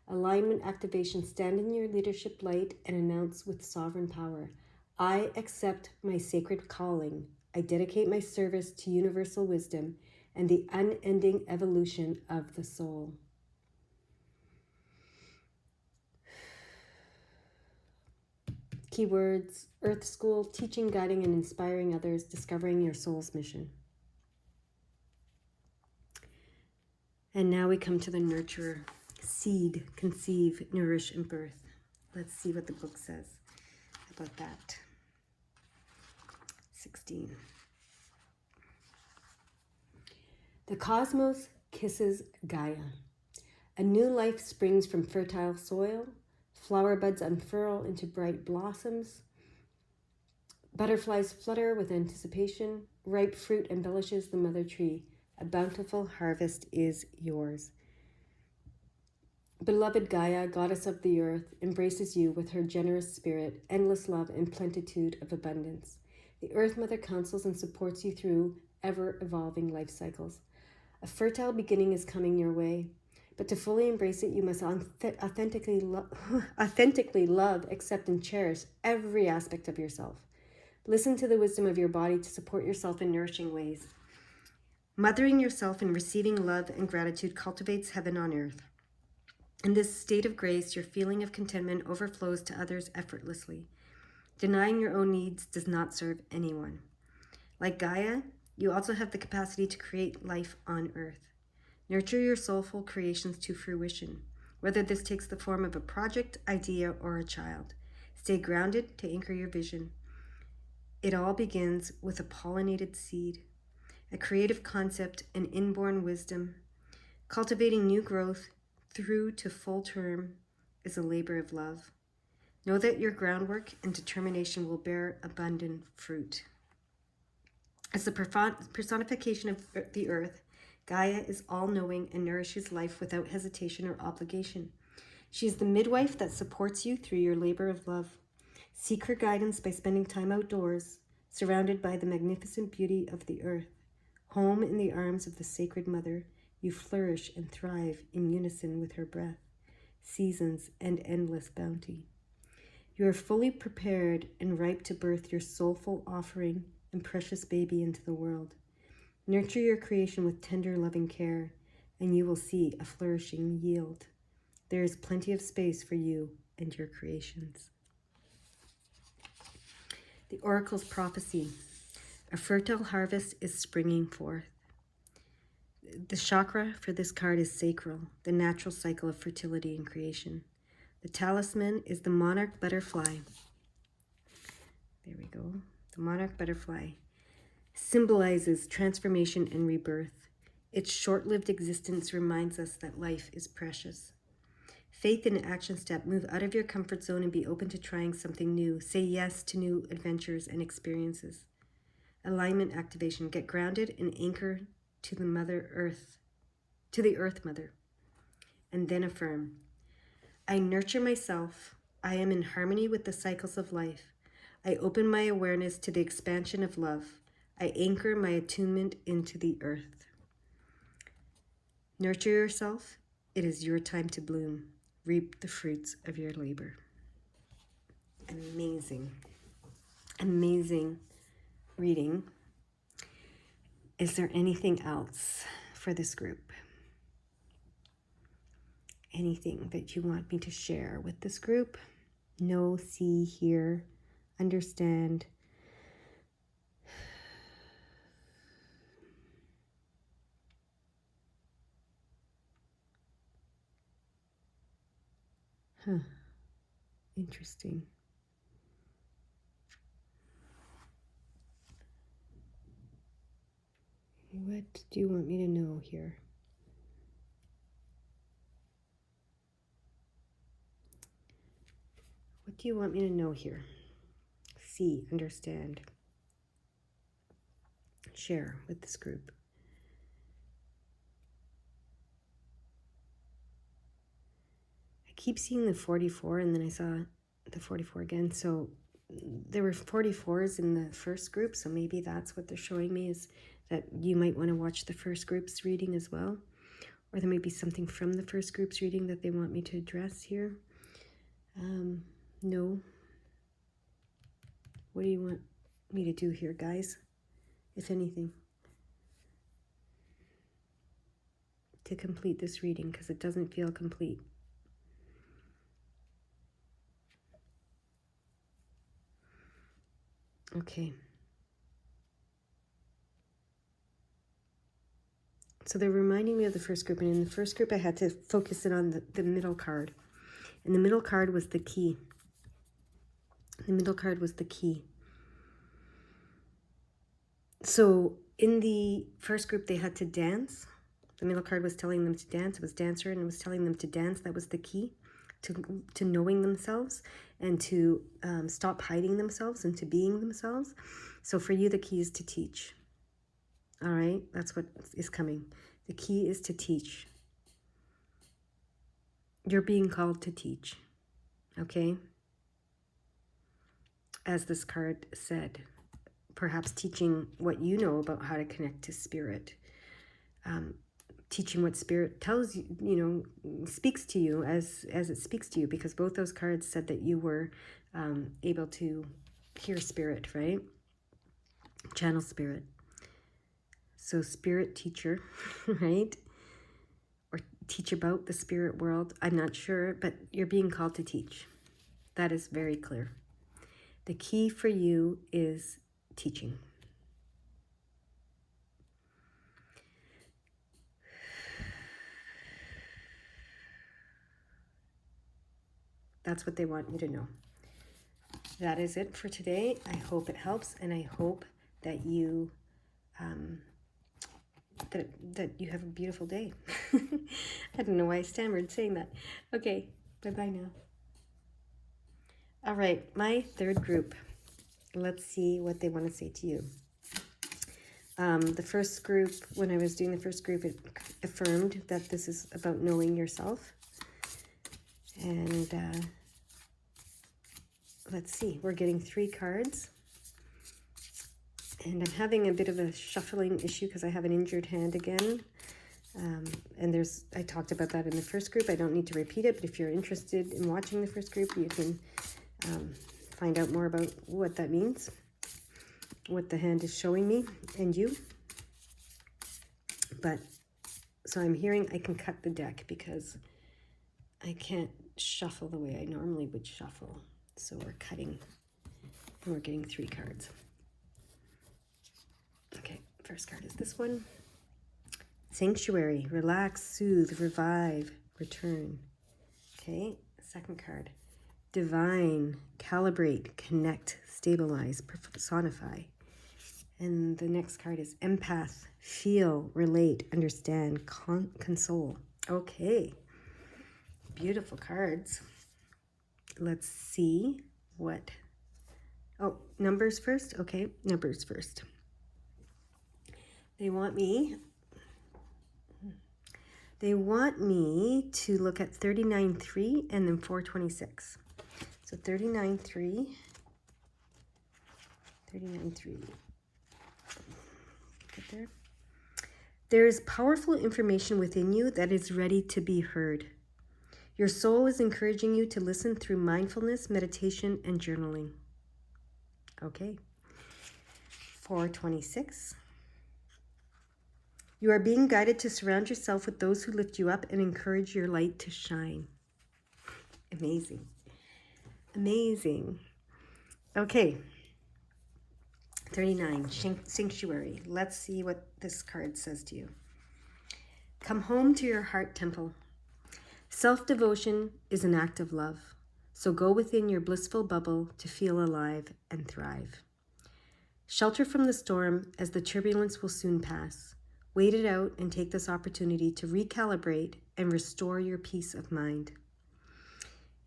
Alignment activation, stand in your leadership light and announce with sovereign power, I accept my sacred calling. I dedicate my service to universal wisdom and the unending evolution of the soul. Keywords: Earth School, teaching, guiding, and inspiring others, discovering your soul's mission. And now we come to the nurturer. Seed, conceive, nourish, and birth. Let's see what the book says about that. 16. The cosmos kisses Gaia. A new life springs from fertile soil. Flower buds unfurl into bright blossoms. Butterflies flutter with anticipation. Ripe fruit embellishes the mother tree. A bountiful harvest is yours. Beloved Gaia, goddess of the earth, embraces you with her generous spirit, endless love, and plenitude of abundance. The Earth Mother counsels and supports you through ever-evolving life cycles. A fertile beginning is coming your way, but to fully embrace it, you must authentically love, accept, and cherish every aspect of yourself. Listen to the wisdom of your body to support yourself in nourishing ways. Mothering yourself and receiving love and gratitude cultivates heaven on earth. In this state of grace, your feeling of contentment overflows to others effortlessly. Denying your own needs does not serve anyone. Like Gaia, you also have the capacity to create life on earth. Nurture your soulful creations to fruition, whether this takes the form of a project, idea, or a child. Stay grounded to anchor your vision. It all begins with a pollinated seed, a creative concept, and inborn wisdom. Cultivating new growth through to full term is a labor of love. Know that your groundwork and determination will bear abundant fruit. As the personification of the earth, Gaia is all-knowing and nourishes life without hesitation or obligation. She is the midwife that supports you through your labor of love. Seek her guidance by spending time outdoors, surrounded by the magnificent beauty of the earth. Home in the arms of the Sacred Mother, you flourish and thrive in unison with her breath, seasons, and endless bounty. You are fully prepared and ripe to birth your soulful offering and precious baby into the world. Nurture your creation with tender, loving care, and you will see a flourishing yield. There is plenty of space for you and your creations. The Oracle's prophecy. A fertile harvest is springing forth. The chakra for this card is sacral, the natural cycle of fertility and creation. The talisman is the monarch butterfly. There we go. The monarch butterfly symbolizes transformation and rebirth. Its short-lived existence reminds us that life is precious. Faith in action step. Move out of your comfort zone and be open to trying something new. Say yes to new adventures and experiences. Alignment activation. Get grounded and anchor to the Mother Earth, to the Earth Mother, and then affirm. I nurture myself. I am in harmony with the cycles of life. I open my awareness to the expansion of love. I anchor my attunement into the earth. Nurture yourself. It is your time to bloom. Reap the fruits of your labor. Amazing, amazing reading. Is there anything else for this group? Anything that you want me to share with this group? Know, see, hear, understand. Interesting. What do you want me to know here? What do you want me to know here? See, understand, share with this group. keep seeing the 44, and then I saw the 44 again. So there were 44s in the first group, so maybe that's what they're showing me, is that you might want to watch the first group's reading as well. Or there may be something from the first group's reading that they want me to address here. No. What do you want me to do here, guys? If anything. To complete this reading, because it doesn't feel complete. Okay. So they're reminding me of the first group, and in the first group I had to focus it on the middle card. And the middle card was the key. The middle card was the key. So in the first group they had to dance. The middle card was telling them to dance. It was dancer, and it was telling them to dance. That was the key to knowing themselves and to stop hiding themselves and to being themselves. So for you, the key is to teach. All right, that's what is coming. The key is to teach. You're being called to teach, okay? As this card said, perhaps teaching what you know about how to connect to spirit. Teaching what spirit tells you, speaks to you as it speaks to you, because both those cards said that you were able to hear spirit, right? Channel spirit. So spirit teacher, right? Or teach about the spirit world. I'm not sure, but you're being called to teach. That is very clear. The key for you is teaching. That's what they want you to know. That is it for today. I hope it helps, and I hope that you that you have a beautiful day. I don't know why I stammered saying that. Okay, bye-bye now. All right, my third group. Let's see what they want to say to you. The first group, when I was doing the first group, it affirmed that this is about knowing yourself. And let's see, we're getting 3 cards. And I'm having a bit of a shuffling issue because I have an injured hand again. And I talked about that in the first group. I don't need to repeat it, but if you're interested in watching the first group, you can find out more about what that means, what the hand is showing me and you. But, so I'm hearing I can cut the deck because I can't shuffle the way I normally would shuffle. So we're cutting, and we're getting 3 cards. Okay, first card is this one. Sanctuary, relax, soothe, revive, return. Okay, second card. Divine, calibrate, connect, stabilize, personify. And the next card is empath, feel, relate, understand, console. Okay, beautiful cards. Let's see what... Oh, numbers first? Okay, numbers first. They want me to look at 39.3 and then 426. So 39.3. Get there. There is powerful information within you that is ready to be heard. Your soul is encouraging you to listen through mindfulness, meditation, and journaling. Okay. 426. You are being guided to surround yourself with those who lift you up and encourage your light to shine. Amazing. Amazing. Okay. 39, sanctuary. Let's see what this card says to you. Come home to your heart temple. Self-devotion is an act of love. So go within your blissful bubble to feel alive and thrive. Shelter from the storm, as the turbulence will soon pass. Wait it out and take this opportunity to recalibrate and restore your peace of mind.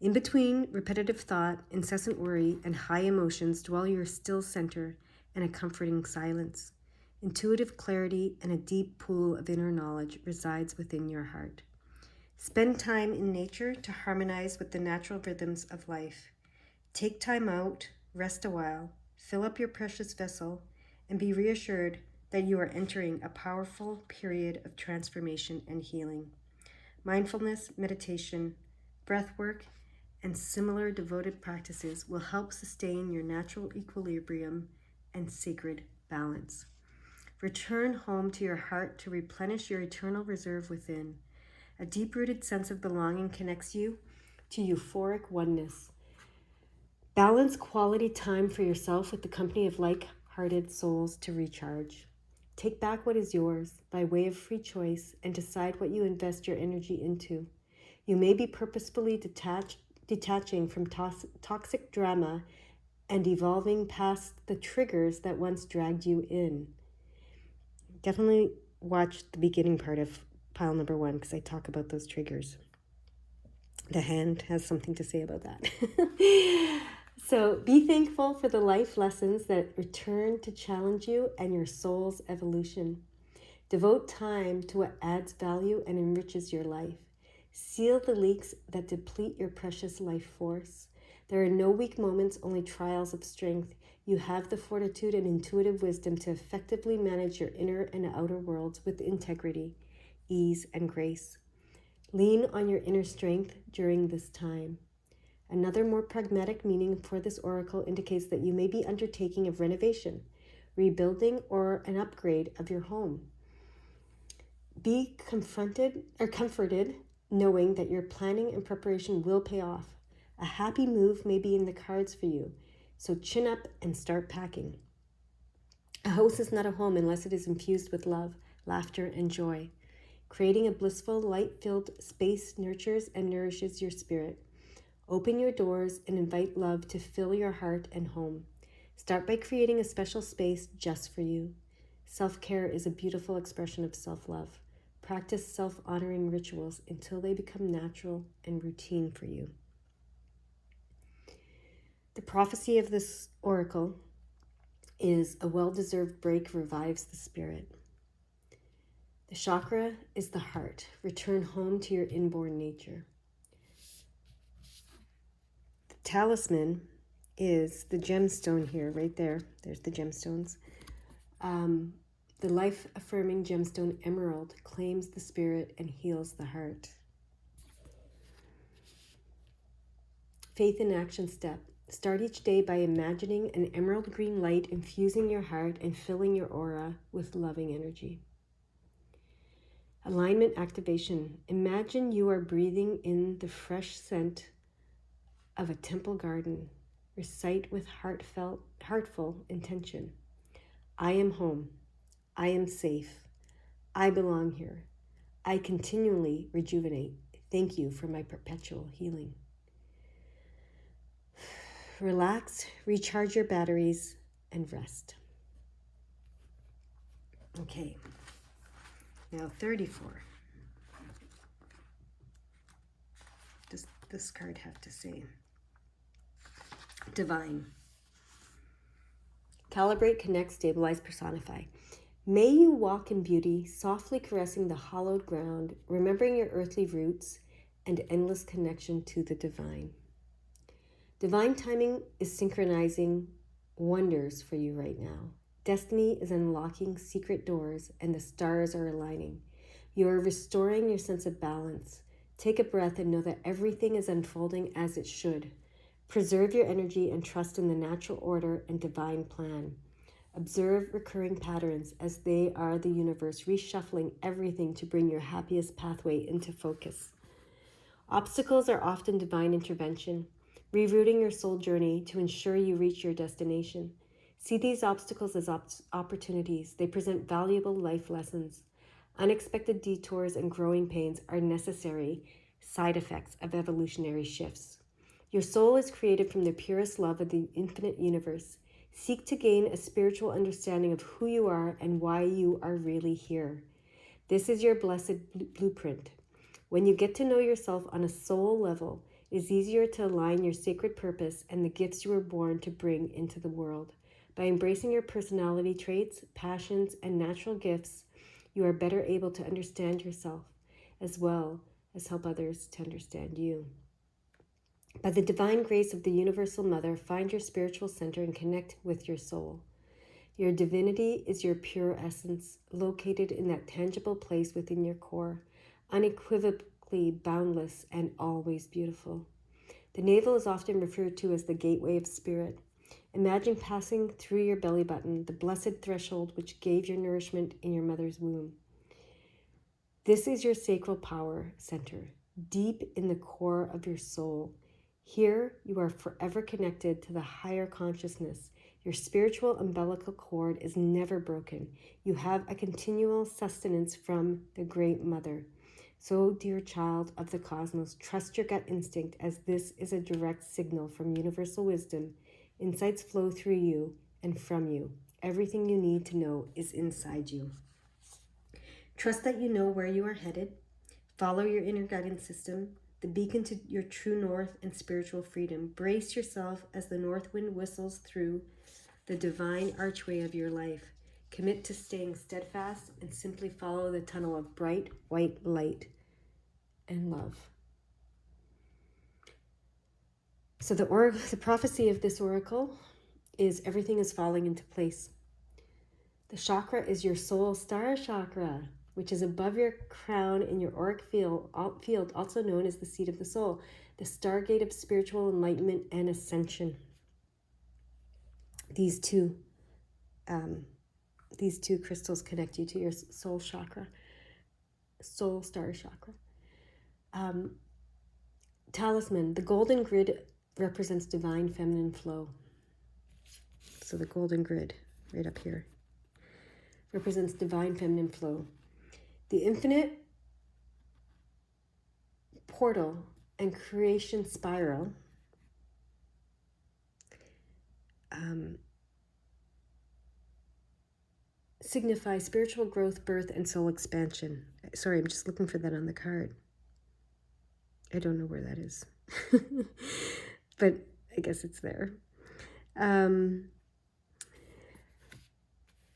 In between repetitive thought, incessant worry, and high emotions, dwell your still center and a comforting silence. Intuitive clarity and a deep pool of inner knowledge resides within your heart. Spend time in nature to harmonize with the natural rhythms of life. Take time out, rest a while, fill up your precious vessel, and be reassured that you are entering a powerful period of transformation and healing. Mindfulness, meditation, breath work, and similar devoted practices will help sustain your natural equilibrium and sacred balance. Return home to your heart to replenish your eternal reserve within. A deep-rooted sense of belonging connects you to euphoric oneness. Balance quality time for yourself with the company of like-hearted souls to recharge. Take back what is yours by way of free choice and decide what you invest your energy into. You may be purposefully detaching from toxic drama and evolving past the triggers that once dragged you in. Definitely watch the beginning part of pile number 1 because I talk about those triggers. The hand has something to say about that. So be thankful for the life lessons that return to challenge you and your soul's evolution. Devote time to what adds value and enriches your life. Seal the leaks that deplete your precious life force. There are no weak moments, only trials of strength. You have the fortitude and intuitive wisdom to effectively manage your inner and outer worlds with integrity, ease, and grace. Lean on your inner strength during this time. Another more pragmatic meaning for this oracle indicates that you may be undertaking a renovation, rebuilding, or an upgrade of your home. Be comforted knowing that your planning and preparation will pay off. A happy move may be in the cards for you, so chin up and start packing. A house is not a home unless it is infused with love, laughter, and joy. Creating a blissful, light-filled space nurtures and nourishes your spirit. Open your doors and invite love to fill your heart and home. Start by creating a special space just for you. Self-care is a beautiful expression of self-love. Practice self-honoring rituals until they become natural and routine for you. The prophecy of this oracle is a well-deserved break revives the spirit. The chakra is the heart. Return home to your inborn nature. The talisman is the gemstone here, right there. There's the gemstones. The life-affirming gemstone emerald claims the spirit and heals the heart. Faith in action step. Start each day by imagining an emerald green light infusing your heart and filling your aura with loving energy. Alignment activation. Imagine you are breathing in the fresh scent of a temple garden. Recite with heartful intention. I am home. I am safe. I belong here. I continually rejuvenate. Thank you for my perpetual healing. Relax, recharge your batteries, and rest. Okay, now 34. Does this card have to say? Divine. Calibrate, connect, stabilize, personify. May you walk in beauty, softly caressing the hallowed ground, remembering your earthly roots and endless connection to the divine. Divine timing is synchronizing wonders for you right now. Destiny is unlocking secret doors and the stars are aligning. You are restoring your sense of balance. Take a breath and know that everything is unfolding as it should. Preserve your energy and trust in the natural order and divine plan. Observe recurring patterns as they are the universe reshuffling everything to bring your happiest pathway into focus. Obstacles are often divine intervention, rerouting your soul journey to ensure you reach your destination. See these obstacles as opportunities. They present valuable life lessons. Unexpected detours and growing pains are necessary side effects of evolutionary shifts. Your soul is created from the purest love of the infinite universe. Seek to gain a spiritual understanding of who you are and why you are really here. This is your blessed blueprint. When you get to know yourself on a soul level, it is easier to align your sacred purpose and the gifts you were born to bring into the world. By embracing your personality traits, passions, and natural gifts, you are better able to understand yourself, as well as help others to understand you. By the divine grace of the Universal Mother, find your spiritual center and connect with your soul. Your divinity is your pure essence, located in that tangible place within your core, unequivocally boundless and always beautiful. The navel is often referred to as the gateway of spirit. Imagine passing through your belly button, the blessed threshold which gave your nourishment in your mother's womb. This is your sacral power center, deep in the core of your soul. Here, you are forever connected to the higher consciousness. Your spiritual umbilical cord is never broken. You have a continual sustenance from the Great Mother. So, dear child of the cosmos, trust your gut instinct, as this is a direct signal from universal wisdom. Insights flow through you and from you. Everything you need to know is inside you. Trust that you know where you are headed. Follow your inner guidance system, the beacon to your true north and spiritual freedom. Brace yourself as the north wind whistles through the divine archway of your life. Commit to staying steadfast and simply follow the tunnel of bright white light and love. So the prophecy of this oracle is everything is falling into place. The chakra is your soul star chakra, which is above your crown in your auric field, also known as the seat of the soul, the stargate of spiritual enlightenment and ascension. These two crystals connect you to your soul chakra, soul star chakra. Talisman, the golden grid represents divine feminine flow. So the golden grid, right up here, represents divine feminine flow. The infinite portal and creation spiral signify spiritual growth, birth, and soul expansion. Sorry, I'm just looking for that on the card. I don't know where that is, but I guess it's there.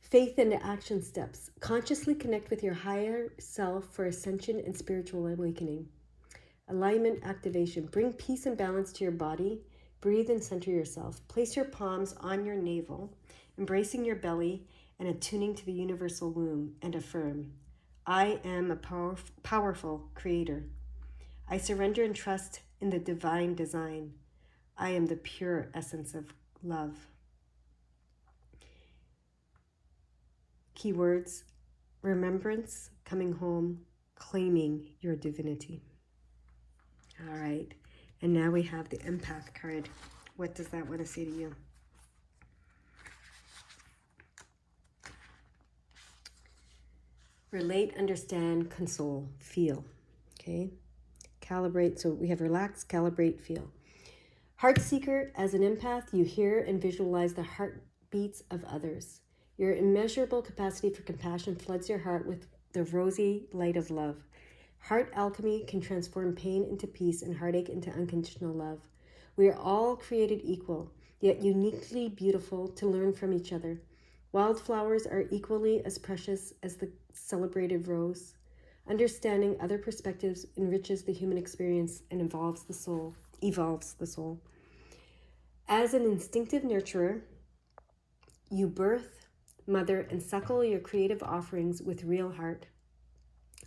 Faith and action steps. Consciously connect with your higher self for ascension and spiritual awakening. Alignment activation. Bring peace and balance to your body. Breathe and center yourself. Place your palms on your navel, embracing your belly and attuning to the universal womb, and affirm, I am a powerful creator. I surrender and trust in the divine design. I am the pure essence of love. Keywords: remembrance, coming home, claiming your divinity. All right, and now we have the empath card. What does that want to say to you? Relate, understand, console, feel. Okay, calibrate. So we have relax, calibrate, feel. Heart seeker, as an empath, you hear and visualize the heartbeats of others. Your immeasurable capacity for compassion floods your heart with the rosy light of love. Heart alchemy can transform pain into peace and heartache into unconditional love. We are all created equal, yet uniquely beautiful to learn from each other. Wildflowers are equally as precious as the celebrated rose. Understanding other perspectives enriches the human experience and evolves the soul. As an instinctive nurturer, you birth, mother, and suckle your creative offerings with real heart.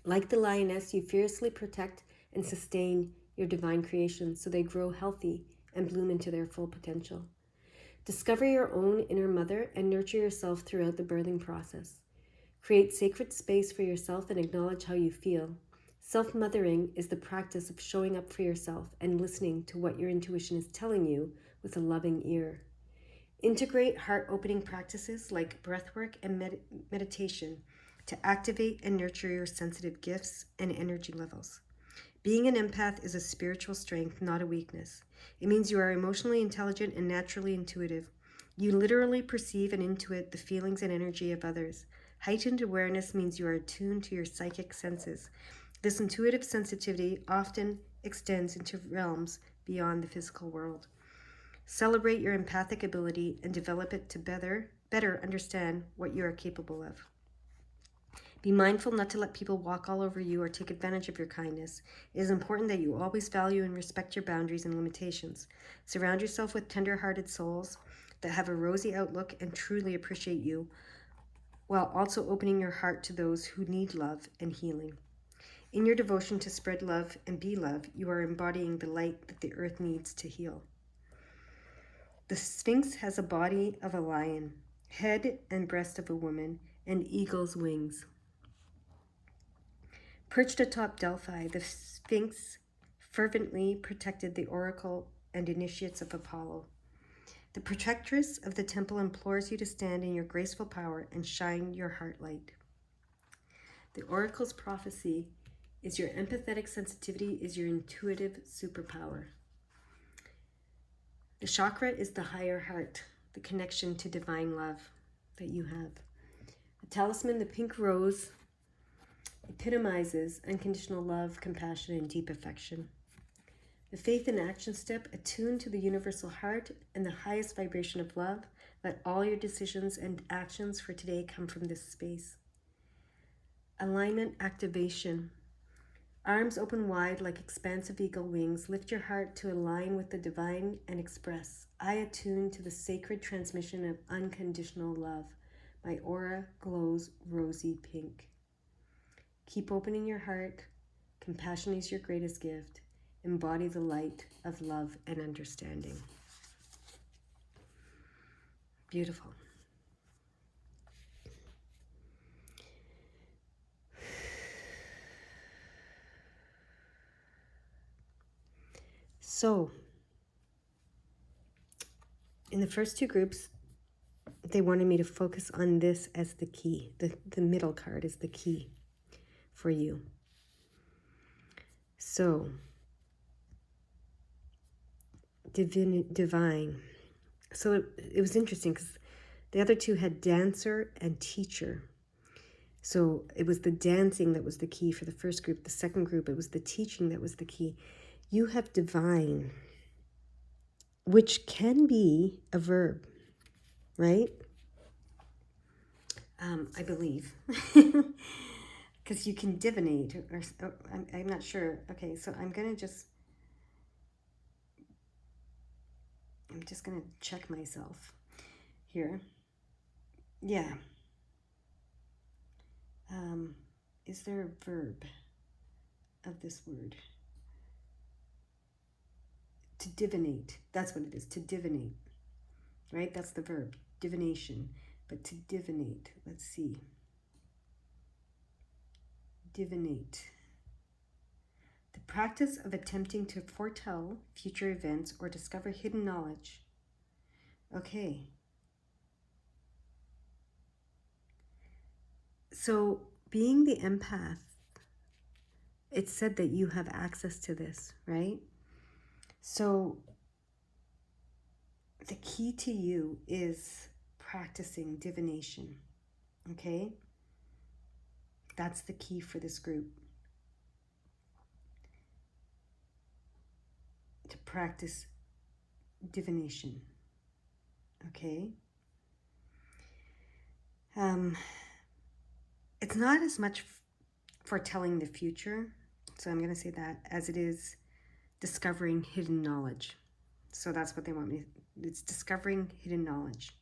Like the lioness, you fiercely protect and sustain your divine creations so they grow healthy and bloom into their full potential. Discover your own inner mother and nurture yourself throughout the birthing process. Create sacred space for yourself and acknowledge how you feel. Self-mothering is the practice of showing up for yourself and listening to what your intuition is telling you with a loving ear. Integrate heart-opening practices like breathwork and meditation to activate and nurture your sensitive gifts and energy levels. Being an empath is a spiritual strength, not a weakness. It means you are emotionally intelligent and naturally intuitive. You literally perceive and intuit the feelings and energy of others. Heightened awareness means you are attuned to your psychic senses. This intuitive sensitivity often extends into realms beyond the physical world. Celebrate your empathic ability and develop it to better understand what you are capable of. Be mindful not to let people walk all over you or take advantage of your kindness. It is important that you always value and respect your boundaries and limitations. Surround yourself with tender-hearted souls that have a rosy outlook and truly appreciate you, while also opening your heart to those who need love and healing. In your devotion to spread love and be love, you are embodying the light that the earth needs to heal. The Sphinx has a body of a lion, head and breast of a woman, and eagle's wings. Perched atop Delphi, the Sphinx fervently protected the oracle and initiates of Apollo. The protectress of the temple implores you to stand in your graceful power and shine your heart light. The oracle's prophecy is your empathetic sensitivity is your intuitive superpower. The chakra is the higher heart, the connection to divine love that you have. The talisman, the pink rose, epitomizes unconditional love, compassion, and deep affection. The faith and action step, attuned to the universal heart and the highest vibration of love. Let all your decisions and actions for today come from this space. Alignment activation. Arms open wide like expansive eagle wings. Lift your heart to align with the divine and express. I attune to the sacred transmission of unconditional love. My aura glows rosy pink. Keep opening your heart. Compassion is your greatest gift. Embody the light of love and understanding. Beautiful. So, in the first two groups, they wanted me to focus on this as the key. The middle card is the key for you. So, divine. So it was interesting because the other two had dancer and teacher. So it was the dancing that was the key for the first group. The second group, it was the teaching that was the key. You have divine, which can be a verb, right? I believe. Because you can divinate, or I'm not sure. Okay, so I'm just going to check myself here. Yeah. Is there a verb of this word? To divinate. That's what it is, to divinate. Right? That's the verb, divination. But to divinate, let's see. Divinate. The practice of attempting to foretell future events or discover hidden knowledge. Okay. So, being the empath, it's said that you have access to this, right? So, the key to you is practicing divination, okay? That's the key for this group. To practice divination, okay? It's not as much foretelling the future, so I'm going to say that, as it is discovering hidden knowledge. So that's what they want me. It's discovering hidden knowledge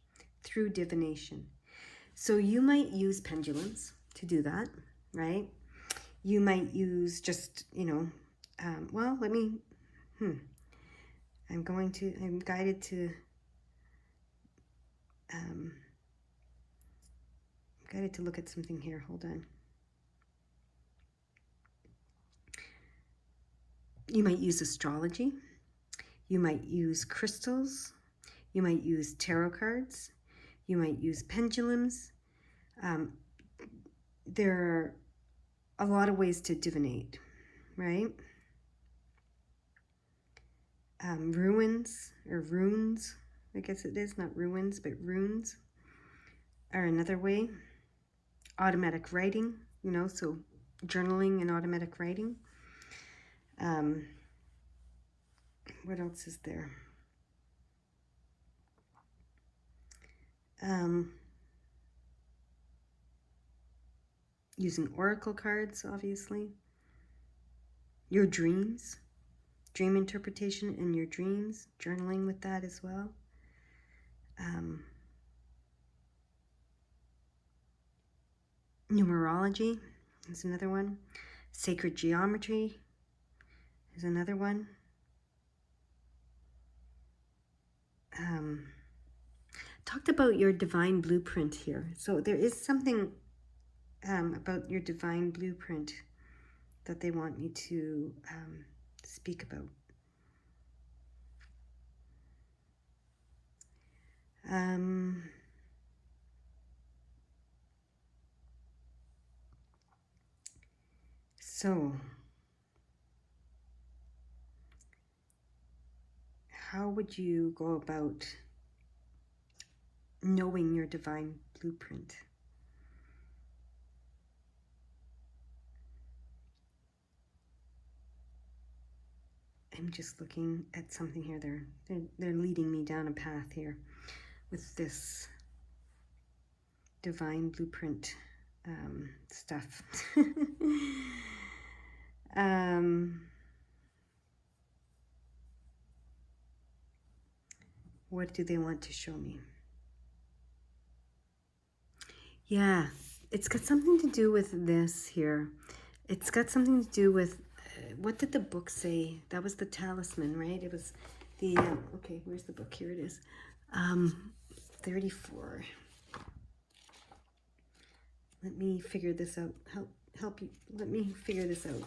through divination. So you might use pendulums to do that, right? You might use just, well, let me, I'm guided to, look at something here. Hold on. You might use astrology. You might use crystals. You might use tarot cards. You might use pendulums. There are a lot of ways to divinate, right? Runes, I guess it is, not ruins, but runes are another way. Automatic writing, so journaling and automatic writing. What else is there? using oracle cards, obviously. Your dreams, dream interpretation in your dreams, journaling with that as well. Numerology is another one. Sacred geometry is another one. Talked about your divine blueprint here. So there is something about your divine blueprint that they want me to speak about. So, how would you go about knowing your divine blueprint? I'm just looking at something here. They're leading me down a path here with this divine blueprint stuff. What do they want to show me? Yeah, it's got something to do with this here. It's got something to do with, what did the book say? That was the talisman, right? It was the, okay, where's the book? Here it is. 34. Let me figure this out. Help you. Let me figure this out.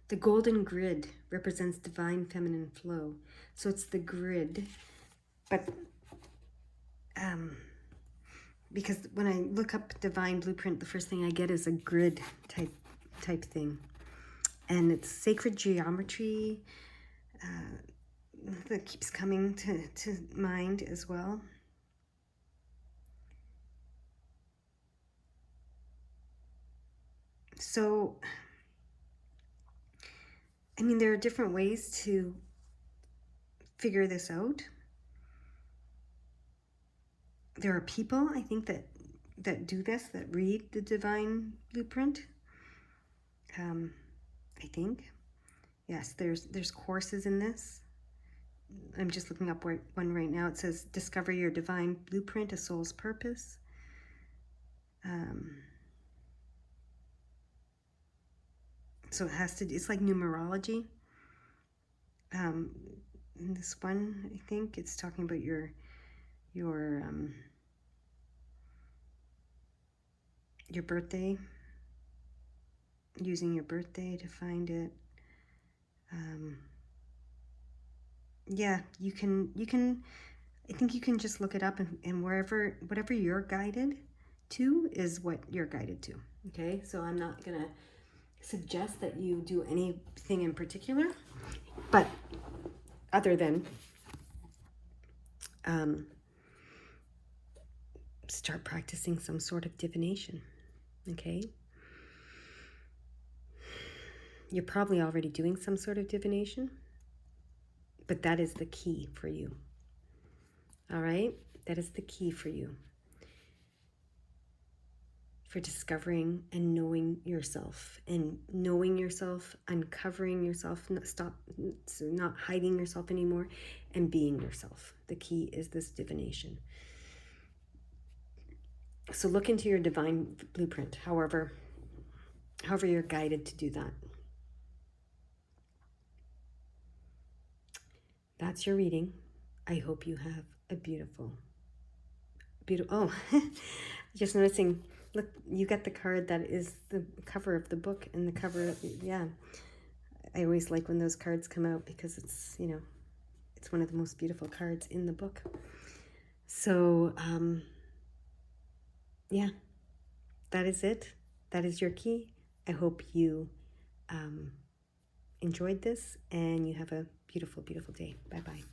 The golden grid represents divine feminine flow. So it's the grid, but because when I look up divine blueprint, the first thing I get is a grid type thing, and it's sacred geometry that keeps coming to mind as well. So, I mean, there are different ways to figure this out. There are people, I think, that do this, that read the divine blueprint. I think. Yes, there's courses in this. I'm just looking up one right now. It says, Discover Your Divine Blueprint, A Soul's Purpose. So it has to, it's like numerology. In this one, I think it's talking about your birthday, using your birthday to find it. Yeah, you can, I think you can just look it up, and whatever you're guided to is what you're guided to. Okay, so I'm not gonna suggest that you do anything in particular, but other than start practicing some sort of divination. Okay, you're probably already doing some sort of divination, but that is the key for you. All right, that is the key for you, for discovering and knowing yourself, uncovering yourself, not hiding yourself anymore, and being yourself. The key is this divination. So look into your divine blueprint, however you're guided to do that. That's your reading. I hope you have a beautiful, oh, just noticing, look, you got the card that is the cover of the book, and the cover, yeah. I always like when those cards come out, because it's, it's one of the most beautiful cards in the book. So, yeah, that is it. That is your key. I hope you enjoyed this, and you have a beautiful, beautiful day. Bye-bye.